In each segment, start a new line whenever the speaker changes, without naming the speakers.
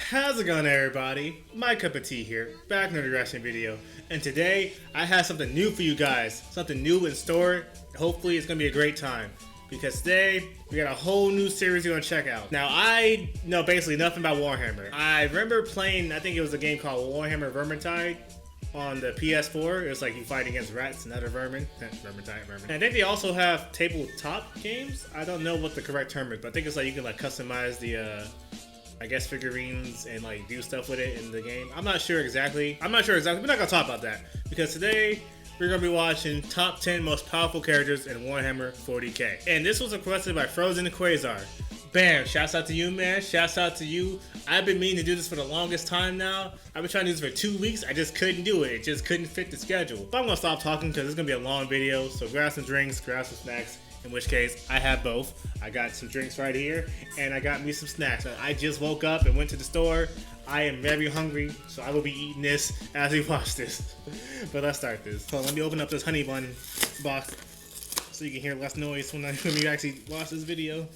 How's it going, everybody? MyCupOfTea here, back in another reaction video, and today I have something new for you guys, something new in store. Hopefully it's gonna be a great time, because today we got a whole new series you're gonna check out. Now I know basically nothing about Warhammer. I remember playing, I think it was a game called Warhammer Vermintide on the PS4. It was like you fight against rats and other vermin. Vermintide. And I think they also have tabletop games. I don't know what the correct term is, but I think it's like you can like customize the I guess figurines and like do stuff with it in the game. I'm not sure exactly. We're not gonna talk about that because today we're gonna be watching top 10 most powerful characters in Warhammer 40K. And this was requested by Frozen Quasar. Bam! Shouts out to you, man. Shouts out to you. I've been meaning to do this for the longest time now. I've been trying to do this for 2 weeks. I just couldn't do it. It just couldn't fit the schedule. But I'm gonna stop talking because it's gonna be a long video. So grab some drinks, grab some snacks. In which case, I have both. I got some drinks right here, and I got me some snacks. I just woke up and went to the store. I am very hungry, so I will be eating this as we watch this. But let's start this. So let me open up this honey bun box so you can hear less noise when you actually watch this video.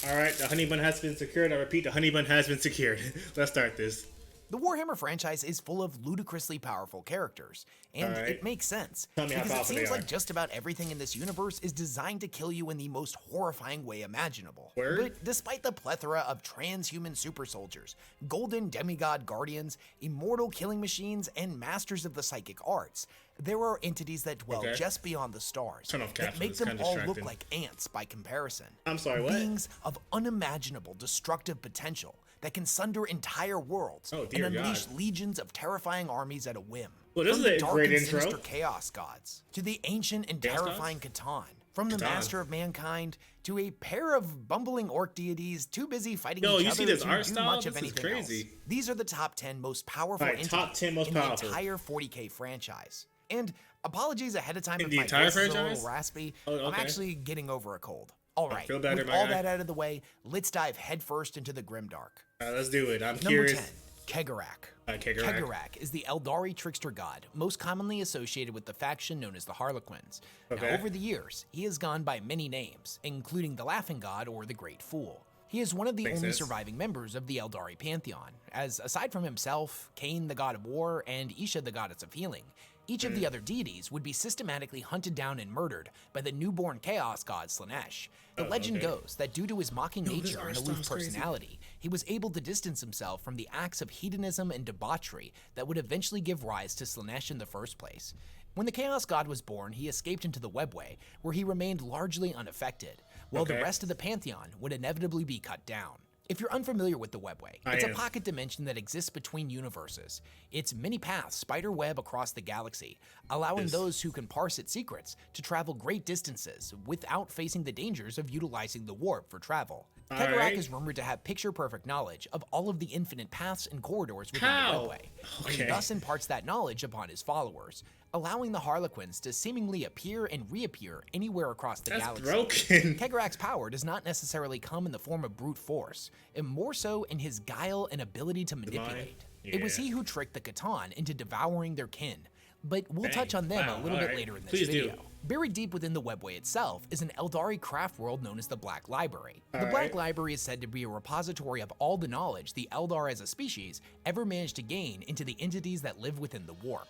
Alright, the honey bun has been secured. I repeat, the honey bun has been secured. Let's start this.
The Warhammer franchise is full of ludicrously powerful characters, and it makes sense, because it seems like just about everything in this universe is designed to kill you in the most horrifying way imaginable. But despite the plethora of transhuman super soldiers, golden demigod guardians, immortal killing machines, and masters of the psychic arts, there are entities that dwell just beyond the stars that make them all look like ants by comparison.
I'm sorry, what?
Beings of unimaginable destructive potential that can sunder entire worlds and unleash legions of terrifying armies at a whim.
Well, this is a great intro.
From the dark and sinister chaos gods to the ancient and terrifying Catan, from the master of mankind to a pair of bumbling orc deities too busy fighting each other to do much of anything else. These are the top 10 most powerful entities in the entire 40K franchise. And apologies ahead of time if my voice is a little raspy. I'm actually getting over a cold. Alright, with all that out of the way, let's dive headfirst into the grimdark.
Let's do it. I'm
Number
curious.
10, Cegorach. Cegorach is the Eldari trickster god, most commonly associated with the faction known as the Harlequins. Now, over the years, he has gone by many names, including the Laughing God or the Great Fool. He is one of the only surviving members of the Eldari pantheon, as aside from himself, Khorne the god of war, and Isha the goddess of healing, each of the other deities would be systematically hunted down and murdered by the newborn chaos god Slaanesh. The legend goes that due to his mocking nature and aloof personality, he was able to distance himself from the acts of hedonism and debauchery that would eventually give rise to Slaanesh in the first place. When the Chaos God was born, he escaped into the Webway, where he remained largely unaffected, while the rest of the Pantheon would inevitably be cut down. If you're unfamiliar with the Webway, it's a pocket dimension that exists between universes. Its many paths spider web across the galaxy, allowing those who can parse its secrets to travel great distances without facing the dangers of utilizing the warp for travel. Cegorach is rumored to have picture-perfect knowledge of all of the infinite paths and corridors within the Webway, and thus imparts that knowledge upon his followers, allowing the Harlequins to seemingly appear and reappear anywhere across the galaxy. Cegorach's power does not necessarily come in the form of brute force, and more so in his guile and ability to manipulate. It was he who tricked the Catan into devouring their kin, but we'll touch on them a little bit later in this video. Buried deep within the Webway itself is an Eldari craft world known as the Black Library. The Black Library is said to be a repository of all the knowledge the Eldar as a species ever managed to gain into the entities that live within the warp.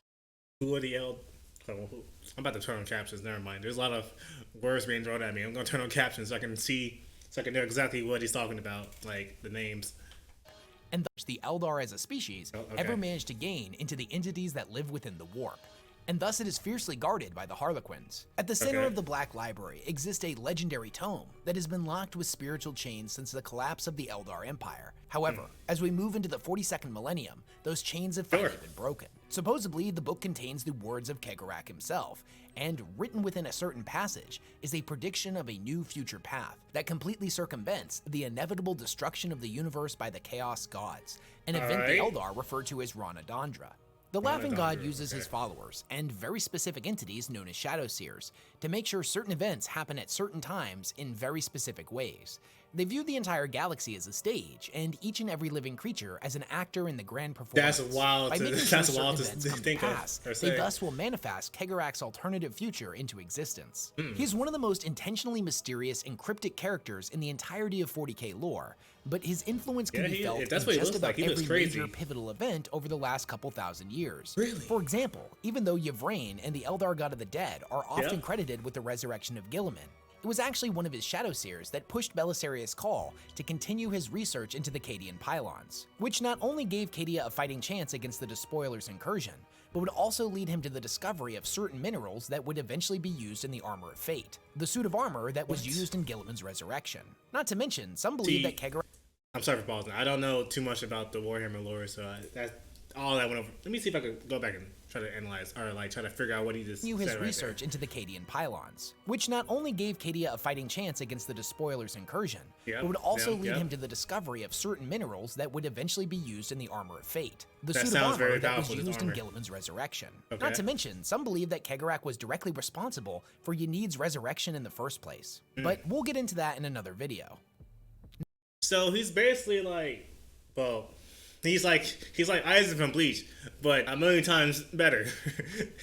Who are the I'm about to turn on captions, never mind. There's a lot of words being thrown at me. I'm gonna turn on captions so I can see, so I can know exactly what he's talking about, like the names.
And thus the Eldar as a species ever managed to gain into the entities that live within the warp. And thus it is fiercely guarded by the Harlequins. At the center of the Black Library exists a legendary tome that has been locked with spiritual chains since the collapse of the Eldar Empire. However, as we move into the 42nd millennium, those chains have finally been broken. Supposedly, the book contains the words of Cegorach himself, and written within a certain passage is a prediction of a new future path that completely circumvents the inevitable destruction of the universe by the Chaos Gods, an event the Eldar refer to as Ranadandra. The Laughing God uses his followers, and very specific entities known as Shadow Seers, to make sure certain events happen at certain times in very specific ways. They viewed the entire galaxy as a stage, and each and every living creature as an actor in the grand performance.
That's wild.
By making
That's
sure
wild to
certain events come
think
to pass,
of.
they thus will manifest Cegorach's alternative future into existence. He is one of the most intentionally mysterious and cryptic characters in the entirety of 40K lore, but his influence can be felt in just about every major pivotal event over the last couple thousand years.
Really?
For example, even though Yvraine and the Eldar God of the Dead are often credited with the resurrection of Guilliman, it was actually one of his Shadowseers that pushed Belisarius Cawl to continue his research into the Cadian pylons, which not only gave Cadia a fighting chance against the Despoiler's incursion, but would also lead him to the discovery of certain minerals that would eventually be used in the Armor of Fate, the suit of armor that was used in Guilliman's resurrection. Not to mention, some believe that Cegorach—
I'm sorry for pausing. I don't know too much about the Warhammer lore, so that's all that went over. Let me see if I could go back and try to analyze, or like try to figure out what he just said
his
right
research
there.
into the Cadian pylons, which not only gave Cadia a fighting chance against the Despoiler's incursion, but would also lead him to the discovery of certain minerals that would eventually be used in the Armor of Fate, the suit of armor that was used in Guilliman's resurrection. Not to mention, some believe that Cegorach was directly responsible for Ynid's resurrection in the first place. But we'll get into that in another video.
So he's basically like, well, he's like Isaac from Bleach, but a million times better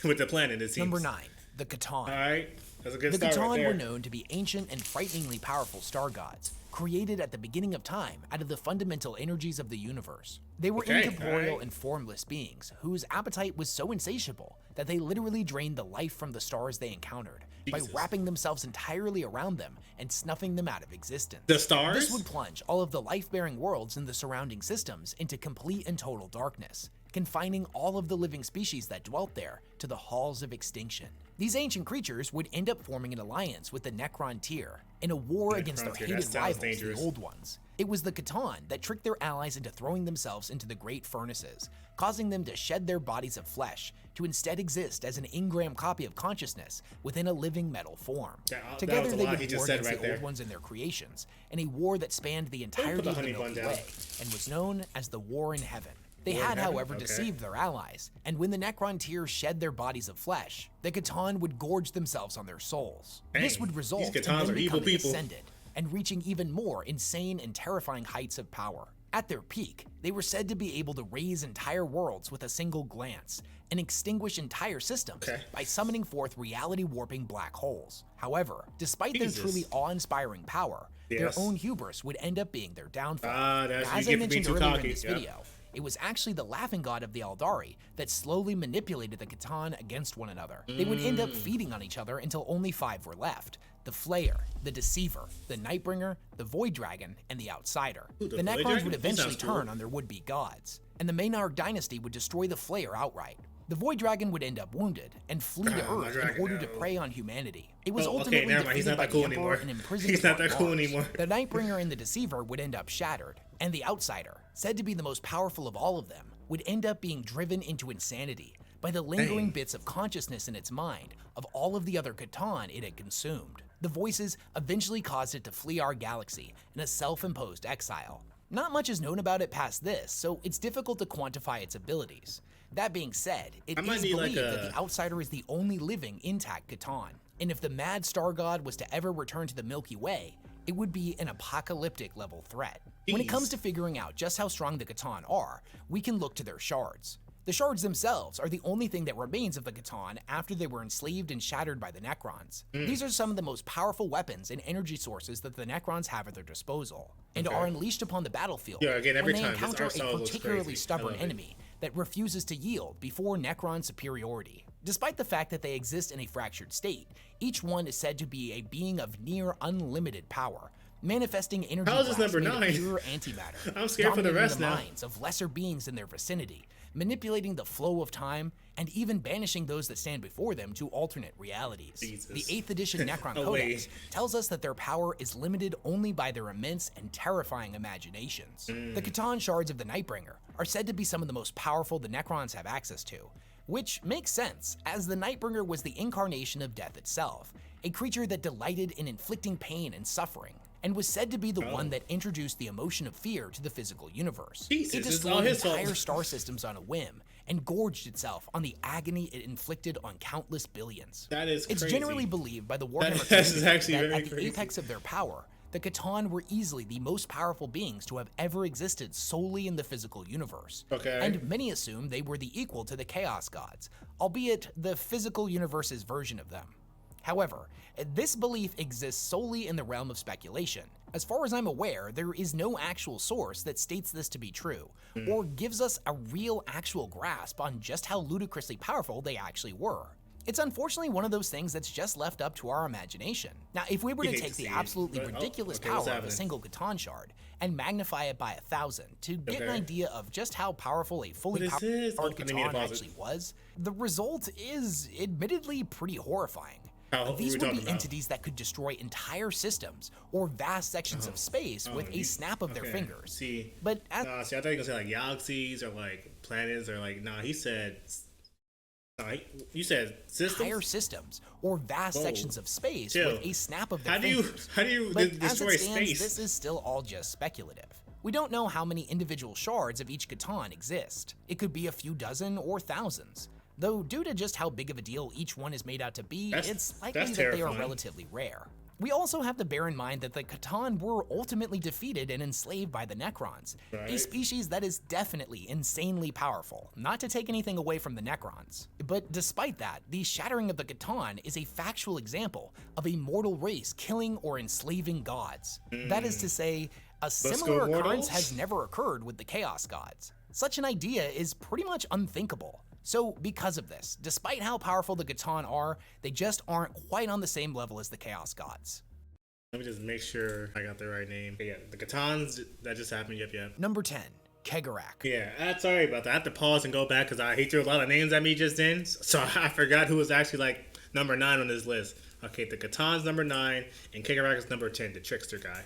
with the planet, it seems.
Number 9, the C'tan.
All right, that's a good
The
start right
C'tan
there.
were known to be ancient and frighteningly powerful star gods, created at the beginning of time out of the fundamental energies of the universe. They were incorporeal and formless beings whose appetite was so insatiable that they literally drained the life from the stars they encountered by wrapping themselves entirely around them and snuffing them out of existence.
The stars?
This would plunge all of the life-bearing worlds in the surrounding systems into complete and total darkness, confining all of the living species that dwelt there to the halls of extinction. These ancient creatures would end up forming an alliance with the Necron Tier in a war against their hated rivals, the Old Ones. It was the C'tan that tricked their allies into throwing themselves into the Great Furnaces, causing them to shed their bodies of flesh to instead exist as an engram copy of consciousness within a living metal form. Together they would war against the Old Ones and their creations, in a war that spanned the entirety of the Milky Way and was known as the War in Heaven. They had, however, deceived their allies, and when the Necron Tier shed their bodies of flesh, the C'tan would gorge themselves on their souls. This would result in them becoming ascended and reaching even more insane and terrifying heights of power. At their peak, they were said to be able to raise entire worlds with a single glance and extinguish entire systems by summoning forth reality-warping black holes. However, despite their truly awe-inspiring power, their own hubris would end up being their downfall. As I mentioned earlier in this video, it was actually the laughing god of the Eldari that slowly manipulated the C'tan against one another. They would end up feeding on each other until only 5 were left: the Flayer, the Deceiver, the Nightbringer, the Void Dragon, and the Outsider. The Necrons would eventually turn on their would-be gods, and the Maynard dynasty would destroy the Flayer outright. The Void Dragon would end up wounded and flee to Earth in order to prey on humanity. It was ultimately defeated by the Emperor and imprisoned upon Mars. The Nightbringer and the Deceiver would end up shattered, and the Outsider, said to be the most powerful of all of them, would end up being driven into insanity by the lingering bits of consciousness in its mind of all of the other C'tan it had consumed. The voices eventually caused it to flee our galaxy in a self-imposed exile. Not much is known about it past this, so it's difficult to quantify its abilities. That being said, it is believed that the Outsider is the only living intact C'tan, and if the mad star god was to ever return to the Milky Way, it would be an apocalyptic level threat. When it comes to figuring out just how strong the C'tan are, we can look to their shards. The shards themselves are the only thing that remains of the C'tan after they were enslaved and shattered by the Necrons. These are some of the most powerful weapons and energy sources that the Necrons have at their disposal, and are unleashed upon the battlefield when they encounter a particularly stubborn enemy that refuses to yield before Necron superiority. Despite the fact that they exist in a fractured state, each one is said to be a being of near unlimited power, manifesting energy blasts made of pure antimatter,
I'm scared for the rest
the
now.
minds of lesser beings in their vicinity, manipulating the flow of time, and even banishing those that stand before them to alternate realities. The 8th edition Necron Codex tells us that their power is limited only by their immense and terrifying imaginations. The C'tan shards of the Nightbringer are said to be some of the most powerful the Necrons have access to, which makes sense, as the Nightbringer was the incarnation of death itself, a creature that delighted in inflicting pain and suffering, and was said to be the one that introduced the emotion of fear to the physical universe. It destroyed entire star systems on a whim, and gorged itself on the agony it inflicted on countless billions.
That is crazy.
It's generally believed by the Warhammer community that at the apex of their power, The Catan were easily the most powerful beings to have ever existed solely in the physical universe.
Okay.
And many assume they were the equal to the Chaos Gods, albeit the physical universe's version of them. However, this belief exists solely in the realm of speculation. As far as I'm aware, there is no actual source that states this to be true, or gives us a real actual grasp on just how ludicrously powerful they actually were. It's unfortunately one of those things that's just left up to our imagination. Now, if we were to take the absolutely ridiculous power of a single Catan shard and magnify it by 1,000 to get an idea of just how powerful a fully powered Catan actually was, the result is admittedly pretty horrifying. These would be entities that could destroy entire systems or vast sections of space with a snap of their fingers. But
I thought you were gonna say like galaxies or like planets or like he said. You said systems?
Entire systems or vast sections of space with a snap of their fingers.
How do you
but
destroy
as it stands,
space?
This is still all just speculative. We don't know how many individual shards of each Catan exist. It could be a few dozen or thousands. Though due to just how big of a deal each one is made out to be, it's likely that they are relatively rare. We also have to bear in mind that the Catan were ultimately defeated and enslaved by the Necrons, a species that is definitely insanely powerful, not to take anything away from the Necrons. But despite that, the shattering of the Catan is a factual example of a mortal race killing or enslaving gods. That is to say, a similar occurrence has never occurred with the Chaos Gods. Such an idea is pretty much unthinkable. So because of this, despite how powerful the Catan are, they just aren't quite on the same level as the Chaos Gods.
Let me just make sure I got the right name. Yeah, the Catans, that just happened, yep.
Number 10, Cegorach.
Yeah, sorry about that. I have to pause and go back because he threw a lot of names at me just then, so I forgot who was actually like number 9 on this list. Okay, the Catan's number 9, and Cegorach is number 10, the trickster guy.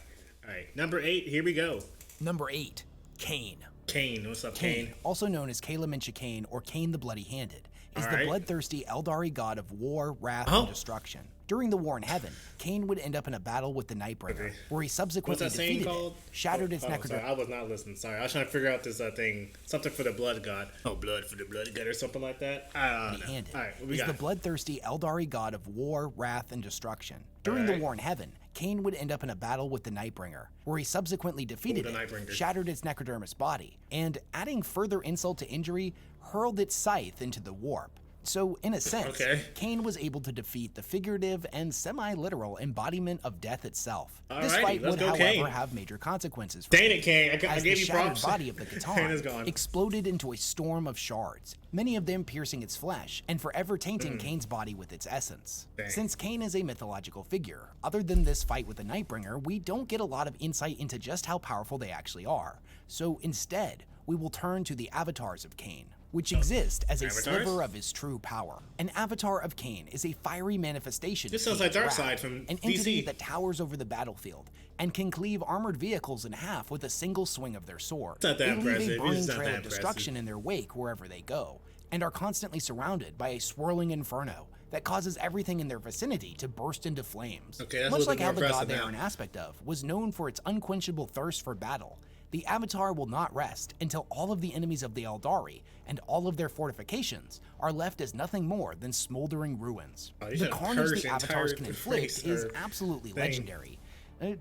All right, number 8, here we go.
Number 8, Khorne.
Khorne, what's up, Khorne?
Also known as Khorne or Khorne the Bloody-Handed, is the bloodthirsty Eldari god of war, wrath, and destruction. During the war in heaven, Khorne would end up in a battle with the Nightbringer, where he subsequently defeated it, shattered its necroderm.
Sorry, I was not listening. Sorry, I was trying to figure out this thing, something for the blood god. Oh, blood for the blood god or something like that.
Bloody-Handed is the bloodthirsty Eldari god of war, wrath, and destruction. During the war in heaven, Khorne would end up in a battle with the Nightbringer, where he subsequently defeated it, shattered its necrodermis body, and, adding further insult to injury, hurled its scythe into the warp. So, in a sense, Khorne was able to defeat the figurative and semi-literal embodiment of death itself. This fight would, however, have major consequences for
Khorne. I gave you props.
The body of the Catan exploded into a storm of shards, many of them piercing its flesh and forever tainting Khorne's body with its essence. Since Khorne is a mythological figure, other than this fight with the Nightbringer, we don't get a lot of insight into just how powerful they actually are. So instead, we will turn to the avatars of Khorne, which exist as a sliver of his true power. An avatar of Khorne is a fiery manifestation of
sounds like Darkseid from
an entity that towers over the battlefield and can cleave armored vehicles in half with a single swing of their sword. They leave a burning trail of destruction in their wake wherever they go, and are constantly surrounded by a swirling inferno that causes everything in their vicinity to burst into flames. Much like how the god they are an aspect of was known for its unquenchable thirst for battle, the Avatar will not rest until all of the enemies of the Eldari and all of their fortifications are left as nothing more than smoldering ruins. The carnage the Avatars can inflict is absolutely legendary,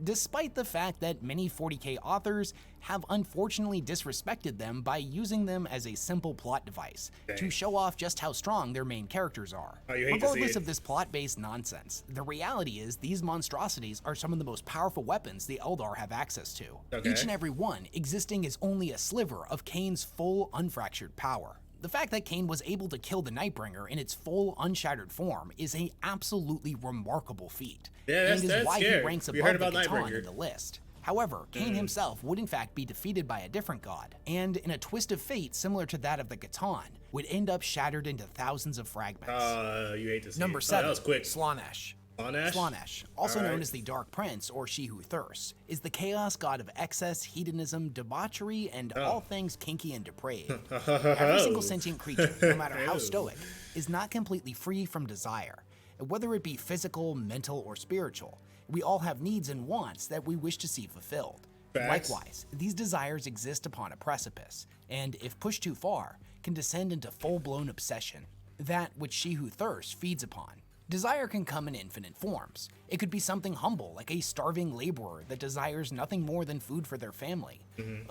despite the fact that many 40K authors have unfortunately disrespected them by using them as a simple plot device to show off just how strong their main characters are. Regardless of this plot-based nonsense, the reality is these monstrosities are some of the most powerful weapons the Eldar have access to, each and every one existing as only a sliver of Khorne's full unfractured power. The fact that Khorne was able to kill the Nightbringer in its full, unshattered form is an absolutely remarkable feat, and is why he ranks above the Catan in the list. However, Khorne himself would in fact be defeated by a different god, and in a twist of fate similar to that of the Catan, would end up shattered into thousands of fragments.
You hate to see
Number 7,
that was quick.
Slaanesh. Slaanesh, also known as the Dark Prince or She Who Thirsts, is the chaos god of excess, hedonism, debauchery, and all things kinky and depraved. Every single sentient creature, no matter how stoic, is not completely free from desire, whether it be physical, mental, or spiritual. We all have needs and wants that we wish to see fulfilled. Likewise, these desires exist upon a precipice, and if pushed too far, can descend into full-blown obsession, that which She Who Thirsts feeds upon. Desire can come in infinite forms. It could be something humble, like a starving laborer that desires nothing more than food for their family.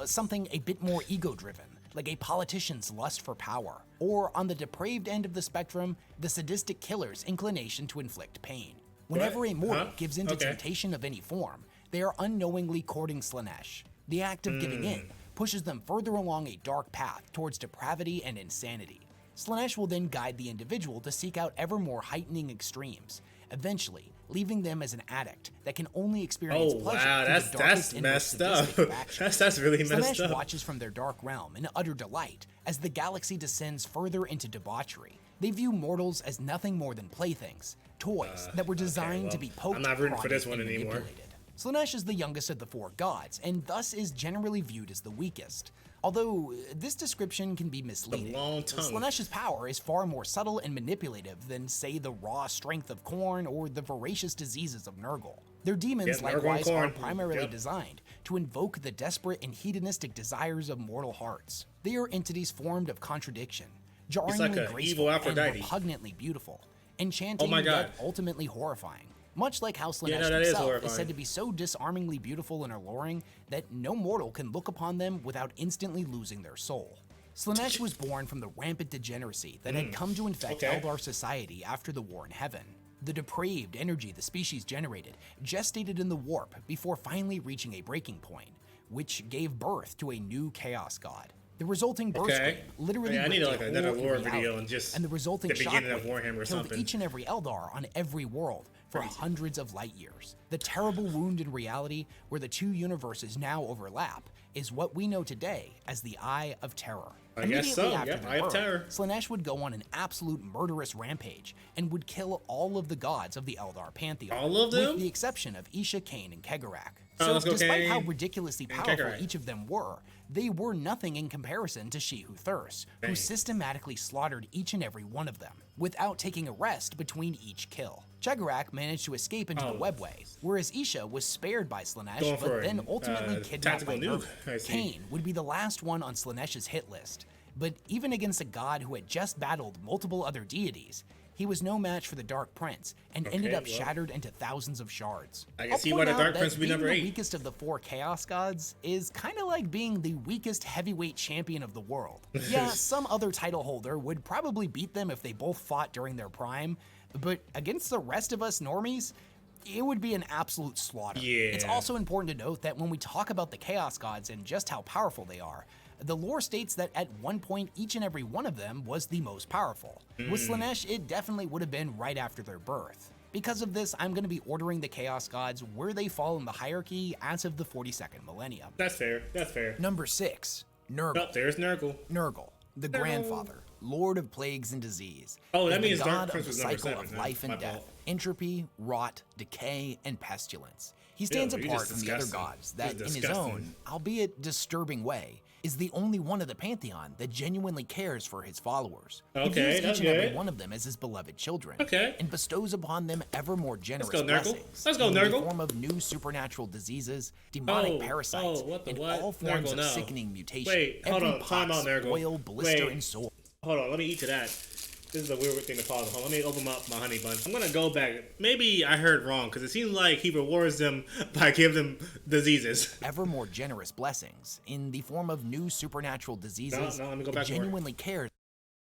Something a bit more ego-driven, like a politician's lust for power. Or on the depraved end of the spectrum, the sadistic killer's inclination to inflict pain. Whenever a mortal gives in to temptation of any form, they are unknowingly courting Slaanesh. The act of giving in pushes them further along a dark path towards depravity and insanity. Slaanesh will then guide the individual to seek out ever more heightening extremes, eventually leaving them as an addict that can only experience pleasure through the darkest and most sadistic factions.
That's really messed up.
Slaanesh watches from their dark realm in utter delight as the galaxy descends further into debauchery. They view mortals as nothing more than playthings, toys that were designed to be poked,
I'm not rooting for this one
and
anymore.
manipulated. Slaanesh is the youngest of the 4 gods, and thus is generally viewed as the weakest. Although this description can be misleading, Slaanesh's power is far more subtle and manipulative than, say, the raw strength of Khorne or the voracious diseases of Nurgle. Their demons likewise are primarily designed to invoke the desperate and hedonistic desires of mortal hearts. They are entities formed of contradiction, jarringly graceful and repugnantly beautiful, enchanting yet ultimately horrifying. Much like how Slaanesh himself is said to be so disarmingly beautiful and alluring that no mortal can look upon them without instantly losing their soul. Slaanesh was born from the rampant degeneracy that had come to infect Eldar society after the War in Heaven. The depraved energy the species generated gestated in the warp before finally reaching a breaking point, which gave birth to a new Chaos God. The resulting birth screen literally
I need like another lore video and just
the resulting
the beginning of
shockwave
Warhammer or
killed
something.
each and every Eldar on every world for hundreds of light years. The terrible wound in reality where the two universes now overlap is what we know today as the Eye of Terror.
I guess so, yep, Eye of Terror.
Slaanesh would go on an absolute murderous rampage and would kill all of the gods of the Eldar pantheon.
All of them?
With the exception of Isha, Khane, and Cegorach.
So
despite how ridiculously powerful each of them were, they were nothing in comparison to She Who Thirsts, who systematically slaughtered each and every one of them, without taking a rest between each kill. Cegorach managed to escape into the webway, whereas Isha was spared by Slaanesh, but then ultimately kidnapped by Nurgle. Khane would be the last one on Slaanesh's hit list, but even against a god who had just battled multiple other deities, he was no match for the Dark Prince and ended up shattered into thousands of shards.
I can see why the Dark Prince would be number 8.
The weakest of the 4 Chaos Gods is kind of like being the weakest heavyweight champion of the world. Yeah, some other title holder would probably beat them if they both fought during their prime, but against the rest of us normies, it would be an absolute slaughter. It's also important to note that when we talk about the Chaos Gods and just how powerful they are, the lore states that at one point each and every one of them was the most powerful. With Slaanesh, it definitely would have been right after their birth. Because of this, I'm going to be ordering the Chaos Gods where they fall in the hierarchy as of the 42nd millennium.
That's fair, that's fair.
Number 6, Nurgle.
Oh, there's Nurgle.
Nurgle, the grandfather, lord of plagues and disease.
Oh, that means
the
Dark
god
Prince
of the
was number
cycle
7.
of life and death, entropy, rot, decay, and pestilence. He stands apart from the other gods that, in his own, albeit disturbing way, is the only one of the pantheon that genuinely cares for his followers. He views each and every one of them as his beloved children, and bestows upon them ever more generous blessings in the form of new supernatural diseases, demonic parasites, and all forms of sickening mutation. Every pox, spoil, blister, and sore.
Hold on, let me eat to that. This is a weird thing to pause. Hold on, let me open up my honey bun. I'm gonna go back. Maybe I heard wrong, because it seems like he rewards them by giving them diseases.
Ever more generous blessings in the form of new supernatural diseases.
Let me go back.
Genuinely cares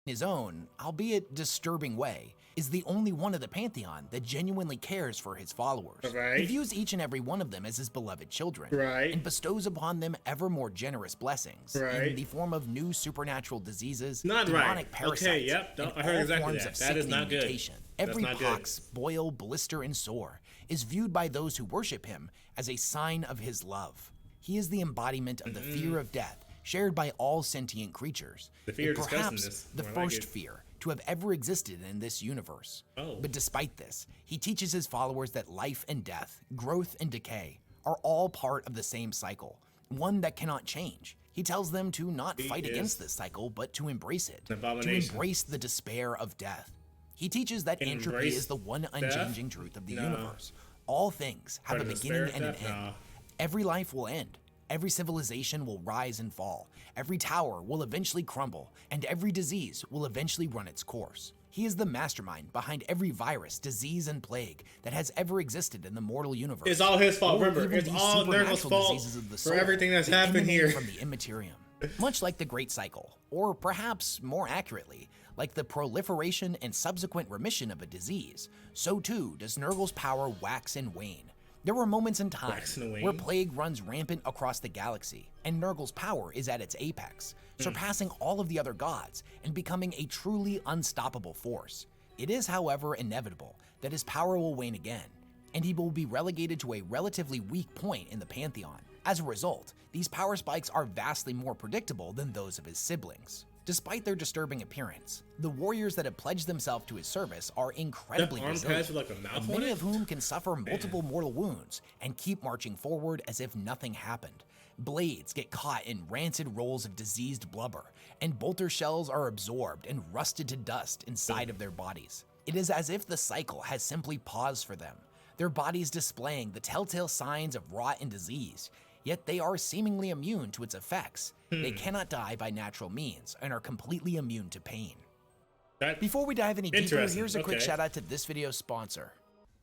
in his own, albeit disturbing way, is the only one of the pantheon that genuinely cares for his followers. He views each and every one of them as his beloved children, and bestows upon them ever more generous blessings in the form of new supernatural diseases, demonic parasites, and
I heard
all forms
that.
of
That is not good.
mutation. Every pox, boil, blister, and sore is viewed by those who worship him as a sign of his love. He is the embodiment of the fear of death, shared by all sentient creatures.
The fear of
perhaps the first fear to have ever existed in this universe. But despite this, he teaches his followers that life and death, growth and decay are all part of the same cycle, one that cannot change. He tells them to not fight against this cycle, but to embrace it, to embrace the despair of death. He teaches that entropy is the one unchanging truth of the universe. All things have a beginning and an end. Every life will end. Every civilization will rise and fall. Every tower will eventually crumble, and every disease will eventually run its course. He is the mastermind behind every virus, disease, and plague that has ever existed in the mortal universe.
It's all his fault, remember.
Even
It's
these
all Nurgle's
supernatural
fault
diseases of the
for
soul
everything that's
that
happened
emanate
here.
from the Immaterium. Much like the Great Cycle, or perhaps more accurately, like the proliferation and subsequent remission of a disease, so too does Nurgle's power wax and wane. There were moments in time where plague runs rampant across the galaxy, and Nurgle's power is at its apex, surpassing all of the other gods and becoming a truly unstoppable force. It is, however, inevitable that his power will wane again, and he will be relegated to a relatively weak point in the Pantheon. As a result, these power spikes are vastly more predictable than those of his siblings. Despite their disturbing appearance, the warriors that have pledged themselves to his service are incredibly resilient, and many of whom can suffer multiple mortal wounds and keep marching forward as if nothing happened. Blades get caught in rancid rolls of diseased blubber, and bolter shells are absorbed and rusted to dust inside of their bodies. It is as if the cycle has simply paused for them, their bodies displaying the telltale signs of rot and disease, yet they are seemingly immune to its effects. They cannot die by natural means and are completely immune to pain. Before we dive any deeper, here's a quick shout out to this video's sponsor.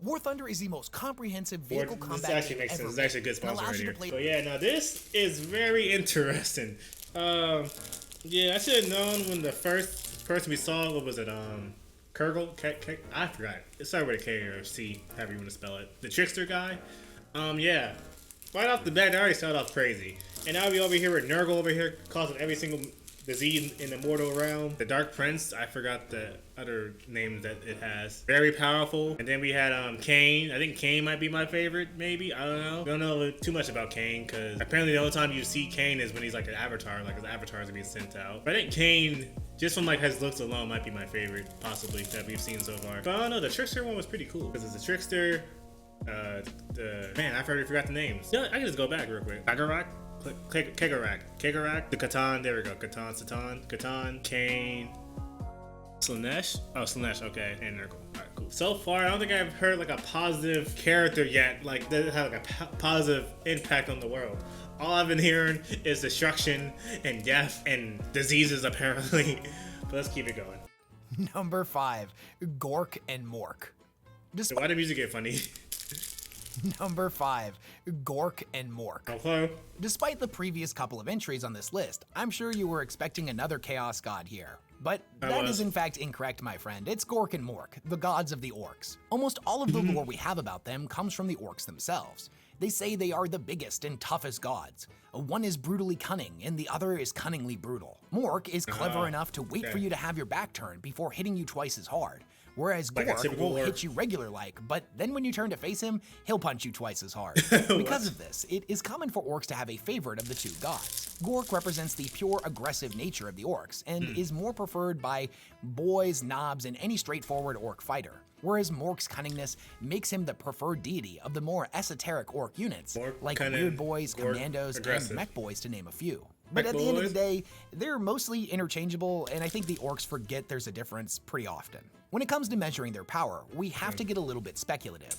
War Thunder is the most comprehensive vehicle combat game
actually makes
ever
sense. It's actually a good sponsor right here.
play.
So yeah, now this is very interesting. Yeah, I should have known when the first person we saw, what was it, Kurgle? I forgot. It started with a K or C, however you want to spell it. The trickster guy. Yeah. Right off the bat, they already started off crazy. And now we over here with Nurgle over here causing every single disease in the mortal realm. The Dark Prince, I forgot the other names that it has. Very powerful. And then we had Kane. I think Kane might be my favorite, maybe. I don't know. Don't know too much about Kane, because apparently the only time you see Kane is when he's like an avatar, like his avatar is being sent out. But I think Kane, just from like his looks alone, might be my favorite, possibly, that we've seen so far. But I don't know, the Trickster one was pretty cool, because it's a Trickster. Man, I already forgot the names. Yeah, I can just go back real quick. Cegorach? Cegorach, the Catan, there we go. Catan, Kane, Slaanesh. Oh, Slaanesh, okay, and Nurgle. Alright, cool. So far, I don't think I've heard like a positive character yet, like that had like a positive impact on the world. All I've been hearing is destruction and death and diseases, apparently. But let's keep it going.
Number 5, Gork and Mork.
So why did music get funny?
Number 5, Gork and Mork.
Okay.
Despite the previous couple of entries on this list, I'm sure you were expecting another chaos god here. But that is in fact incorrect, my friend. It's Gork and Mork, the gods of the orcs. Almost all of the lore we have about them comes from the orcs themselves. They say they are the biggest and toughest gods. One is brutally cunning, and the other is cunningly brutal. Mork is clever enough to wait for you to have your back turned before hitting you twice as hard. Whereas Gork will hit you regular-like, but then when you turn to face him, he'll punch you twice as hard. Because of this, it is common for orcs to have a favorite of the two gods. Gork represents the pure aggressive nature of the orcs, and is more preferred by boys, knobs, and any straightforward orc fighter. Whereas Mork's cunningness makes him the preferred deity of the more esoteric orc units, like Weird Boys, Commandos, and Mech Boys, to name a few. But at the end of the day, they're mostly interchangeable, and I think the orcs forget there's a difference pretty often. When it comes to measuring their power, we have to get a little bit speculative.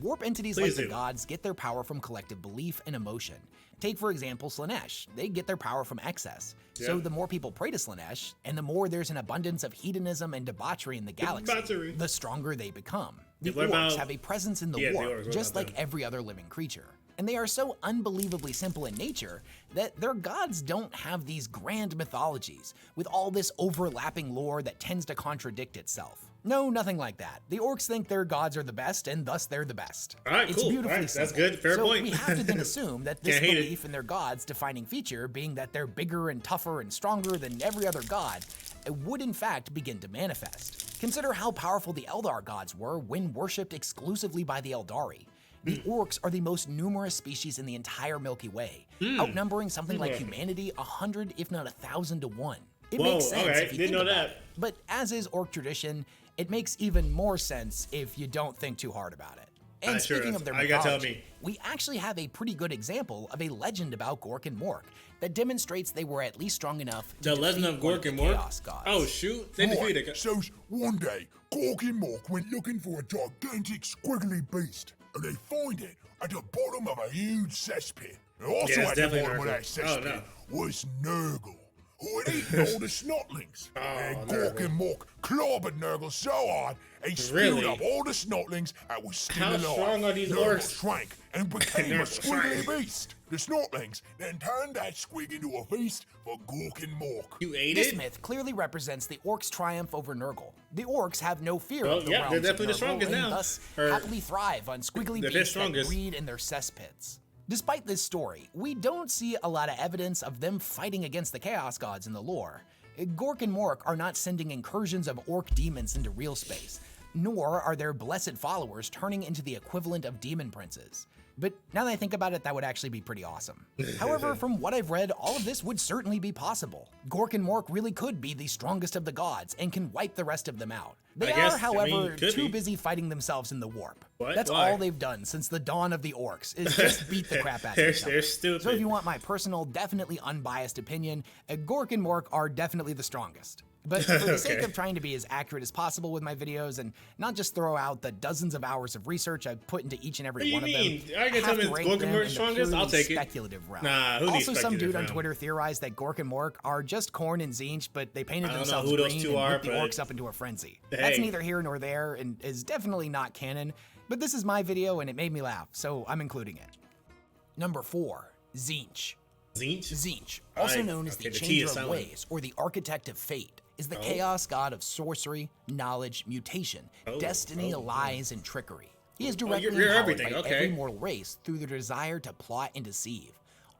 Warp entities like the gods get their power from collective belief and emotion. Take, for example, Slaanesh. They get their power from excess. So the more people pray to Slaanesh, and the more there's an abundance of hedonism and debauchery in the galaxy, the stronger they become. The orcs have a presence in the warp, just like every other living creature. And they are so unbelievably simple in nature that their gods don't have these grand mythologies with all this overlapping lore that tends to contradict itself. No, nothing like that. The orcs think their gods are the best, and thus they're the best.
Alright,
it's
cool.
Beautifully
That's
simple.
good. Fair point.
So we have to then assume that this belief in their gods' defining feature, being that they're bigger and tougher and stronger than every other god, would in fact begin to manifest. Consider how powerful the Eldar gods were when worshipped exclusively by the Eldari. The orcs are the most numerous species in the entire Milky Way, outnumbering something like humanity 100, if not 1,000 to 1. It makes sense if you think about it. But as is orc tradition, it makes even more sense if you don't think too hard about it. And speaking of their mythology, we actually have a pretty good example of a legend about Gork and Mork that demonstrates they were at least strong enough to
defeat legend of Gork and Mork?
Chaos gods.
Oh shoot, they defeated it.
So one day, Gork and Mork went looking for a gigantic squiggly beast, and they find it at the bottom of a huge cesspit. And also at the bottom of that cesspit was Nurgle, who had eaten all the snotlings. And Gork and Mork clobbered Nurgle so hard, he spewed up all the snotlings that was still alive.
How strong are these
Nurgle
orcs?
shrank and became a squiggly beast. The snotlings then turned that squig into a feast for Gork and Mork.
You ate
This
it?
myth clearly represents the orcs' triumph over Nurgle. The orcs have no fear
Well,
of the
yeah,
realms
they're
of
definitely the
Nurgle
strongest
and
now.
thus
Or-
happily thrive on squiggly
They're
beasts that
strongest.
breed in their cesspits. Despite this story, we don't see a lot of evidence of them fighting against the Chaos Gods in the lore. Gork and Mork are not sending incursions of orc demons into real space, nor are their blessed followers turning into the equivalent of demon princes. But now that I think about it, that would actually be pretty awesome. However, from what I've read, all of this would certainly be possible. Gork and Mork really could be the strongest of the gods and can wipe the rest of them out. They are, however, too busy fighting themselves in the warp.
What?
That's
Why?
all they've done since the dawn of the orcs, is just beat the crap out of each other.
They're stupid.
So if you want my personal, definitely unbiased opinion, Gork and Mork are definitely the strongest. But for the sake of trying to be as accurate as possible with my videos and not just throw out the dozens of hours of research I've put into each and every one of them,
I can tell them
rank
Gork and
them
Mork
in the
strongest? I'll
purely
take it.
speculative realm.
Nah, who needs
Also, some dude
speculative
on
realm?
Twitter theorized that Gork and Mork are just Khorne and Tzeentch, but they painted
I don't know
themselves
who those
green
two
and
are,
whipped the
but-
orcs up into a frenzy. That's
Hey.
neither here nor there and is definitely not canon, but this is my video and it made me laugh, so I'm including it. Number 4, Tzeentch.
Tzeentch?
Tzeentch, also known as
okay,
the
the T
Changer
is
of
silent.
Ways or the Architect of Fate, is the chaos god of sorcery, knowledge, mutation, destiny, lies, and trickery. He is directly
you're
empowered
everything,
by
okay.
every mortal race through the desire to plot and deceive.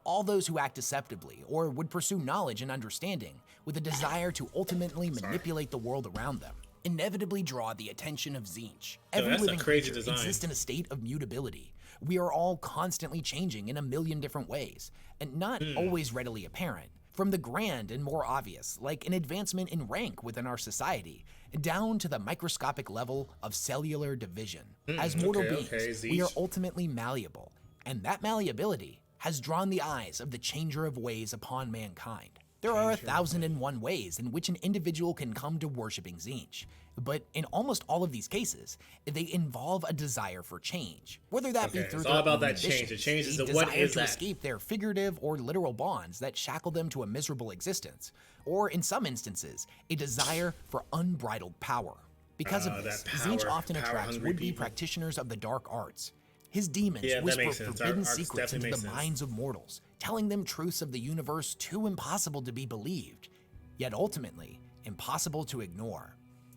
All those who act deceptively or would pursue knowledge and understanding with a desire to ultimately manipulate the world around them inevitably draw the attention of Tzeentch. Every
that's a
living
crazy
creature
design.
exists in a state of mutability. We are all constantly changing in a million different ways, and not always readily apparent. From the grand and more obvious, like an advancement in rank within our society, down to the microscopic level of cellular division. As mortal beings, we are
Tzeentch.
ultimately malleable, and that malleability has drawn the eyes of the Changer of Ways upon mankind. There are 1,001 ways in which an individual can come to worshiping Tzeentch, but in almost all of these cases, they involve a desire for change. Whether that be
Okay,
through
it's
their
all about
own
that change.
ambitions,
The change is
a
the what
desire
is
to
that?
escape their figurative or literal bonds that shackle them to a miserable existence, or in some instances, a desire for unbridled power. Because of this,
that
Tzeentch
power-
often attracts
power-hungry
would-be
people.
practitioners of the dark arts. His demons
Yeah, that
whisper
makes sense.
forbidden
Arcs
secrets
definitely
into the
makes sense.
minds of mortals, telling them truths of the universe too impossible to be believed, yet ultimately impossible to ignore.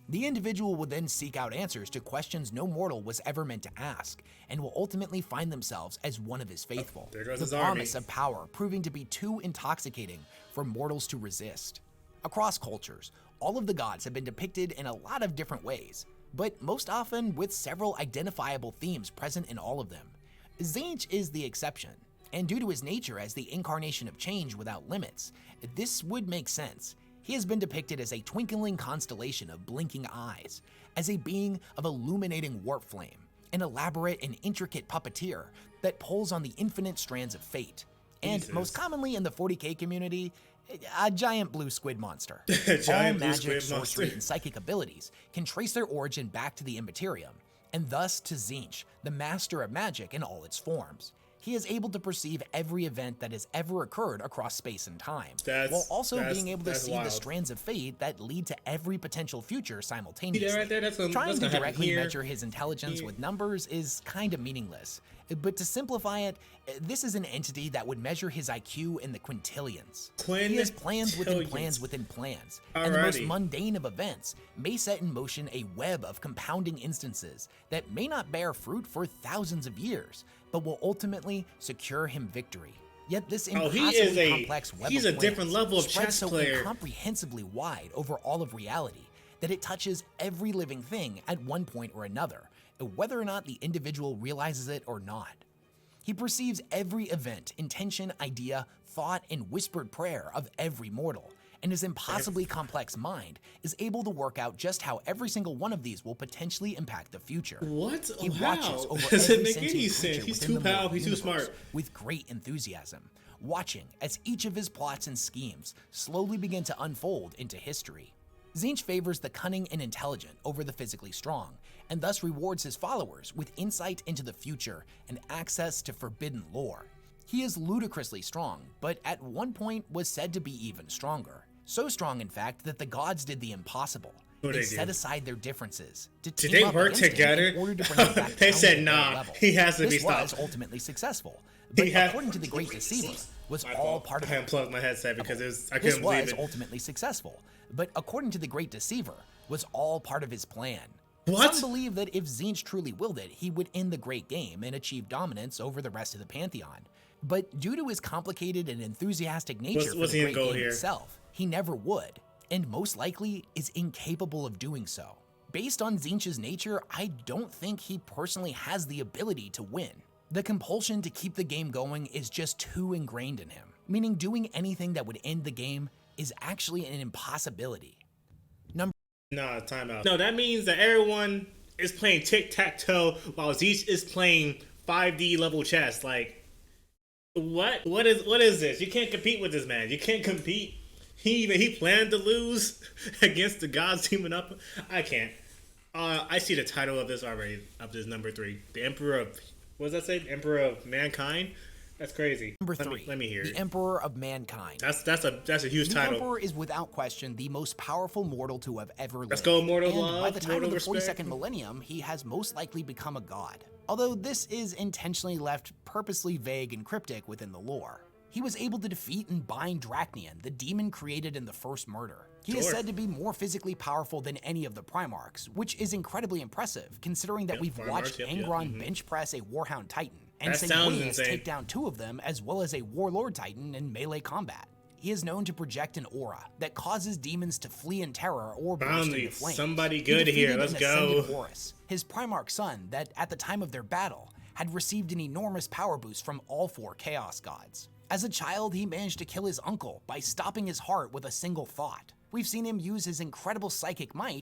The individual will then seek out answers to questions no mortal was ever meant to ask, and will ultimately find themselves as one of his faithful.
there goes
The
his army.
promise of power proving to be too intoxicating for mortals to resist. Across cultures, all of the gods have been depicted in a lot of different ways, but most often with several identifiable themes present in all of them. Tzeentch is the exception, and due to his nature as the incarnation of change without limits, this would make sense. He has been depicted as a twinkling constellation of blinking eyes, as a being of illuminating warp flame, an elaborate and intricate puppeteer that pulls on the infinite strands of fate, and
Jesus.
most commonly in the 40K community, a giant blue squid monster.
Giant
All
blue
magic,
squid
sorcery,
monster.
and psychic abilities can trace their origin back to the Immaterium, and thus to Tzeentch, the master of magic in all its forms. He is able to perceive every event that has ever occurred across space and time, while also being able to see the
wild.
strands of fate that lead to every potential future simultaneously.
right there? That's
Trying
gonna
to
happen
directly
here.
measure his intelligence with numbers is kind of meaningless. But to simplify it, this is an entity that would measure his IQ in the quintillions. He has plans within plans within plans, and the most
Alrighty.
mundane of events may set in motion a web of compounding instances that may not bear fruit for thousands of years, but will ultimately secure him victory. Yet this impossibly complex web
he's
of
a different
plans
level of
spreads
chess
so
player.
incomprehensibly wide over all of reality that it touches every living thing at one point or another, whether or not the individual realizes it or not. He perceives every event, intention, idea, thought, and whispered prayer of every mortal, and his impossibly complex mind is able to work out just how every single one of these will potentially impact the future.
What?
He
Oh,
watches
how?
over
Doesn't
every
make
sentient
any
creature
sense. He's
within
too
the mortal
powerful. He's too
universe
smart.
with great enthusiasm, watching as each of his plots and schemes slowly begin to unfold into history. Tzeentch favors the cunning and intelligent over the physically strong, and thus rewards his followers with insight into the future and access to forbidden lore. He is ludicrously strong, but at one point was said to be even stronger. So strong, in fact, that the gods did the impossible. They set aside their differences to team
Did they
up
work
against him
together?
in order to bring him back
They
down
said,
to their
nah,
level.
he has to be
This
stopped.
was ultimately successful, but according to the Great Deceiver, was all part of
I unplugged my headset because I
this
couldn't believe
was
it.
ultimately successful, but according to the Great Deceiver, was all part of his plan.
What?
Some believe that if Tzeentch truly willed it, he would end the Great Game and achieve dominance over the rest of the Pantheon. But due to his complicated and enthusiastic nature for the Great Game itself, he never would, and most likely is incapable of doing so. Based on Tzeentch's nature, I don't think he personally has the ability to win. The compulsion to keep the game going is just too ingrained in him, meaning doing anything that would end the game is actually an impossibility.
Nah, time out. No, that means that everyone is playing tic-tac-toe while Tzeentch is playing 5D level chess. Like, what? What is this? You can't compete with this man. You can't compete. He planned to lose against the gods teaming up. I can't. I see the title of this already. Of this number 3, the Emperor of, what does that say? Emperor of Mankind. That's crazy.
Number 3.
Let me hear it.
The Emperor of Mankind.
That's a huge title.
The Emperor is without question the most powerful mortal to have ever lived.
Let's go, mortal
and
love.
By the time of the
respect.
42nd millennium, he has most likely become a god. Although this is intentionally left purposely vague and cryptic within the lore. He was able to defeat and bind Dracnian, the demon created in the first murder. He is said to be more physically powerful than any of the Primarchs, which is incredibly impressive considering that we've watched Angron bench press a Warhound Titan, and Cegorach take down 2 of them, as well as a Warlord Titan in melee combat. He is known to project an aura that causes demons to flee in terror or burst into flames.
Somebody good here, let's go.
Horus, his Primarch son that at the time of their battle had received an enormous power boost from all 4 Chaos Gods. As a child, he managed to kill his uncle by stopping his heart with a single thought. We've seen him use his incredible psychic might.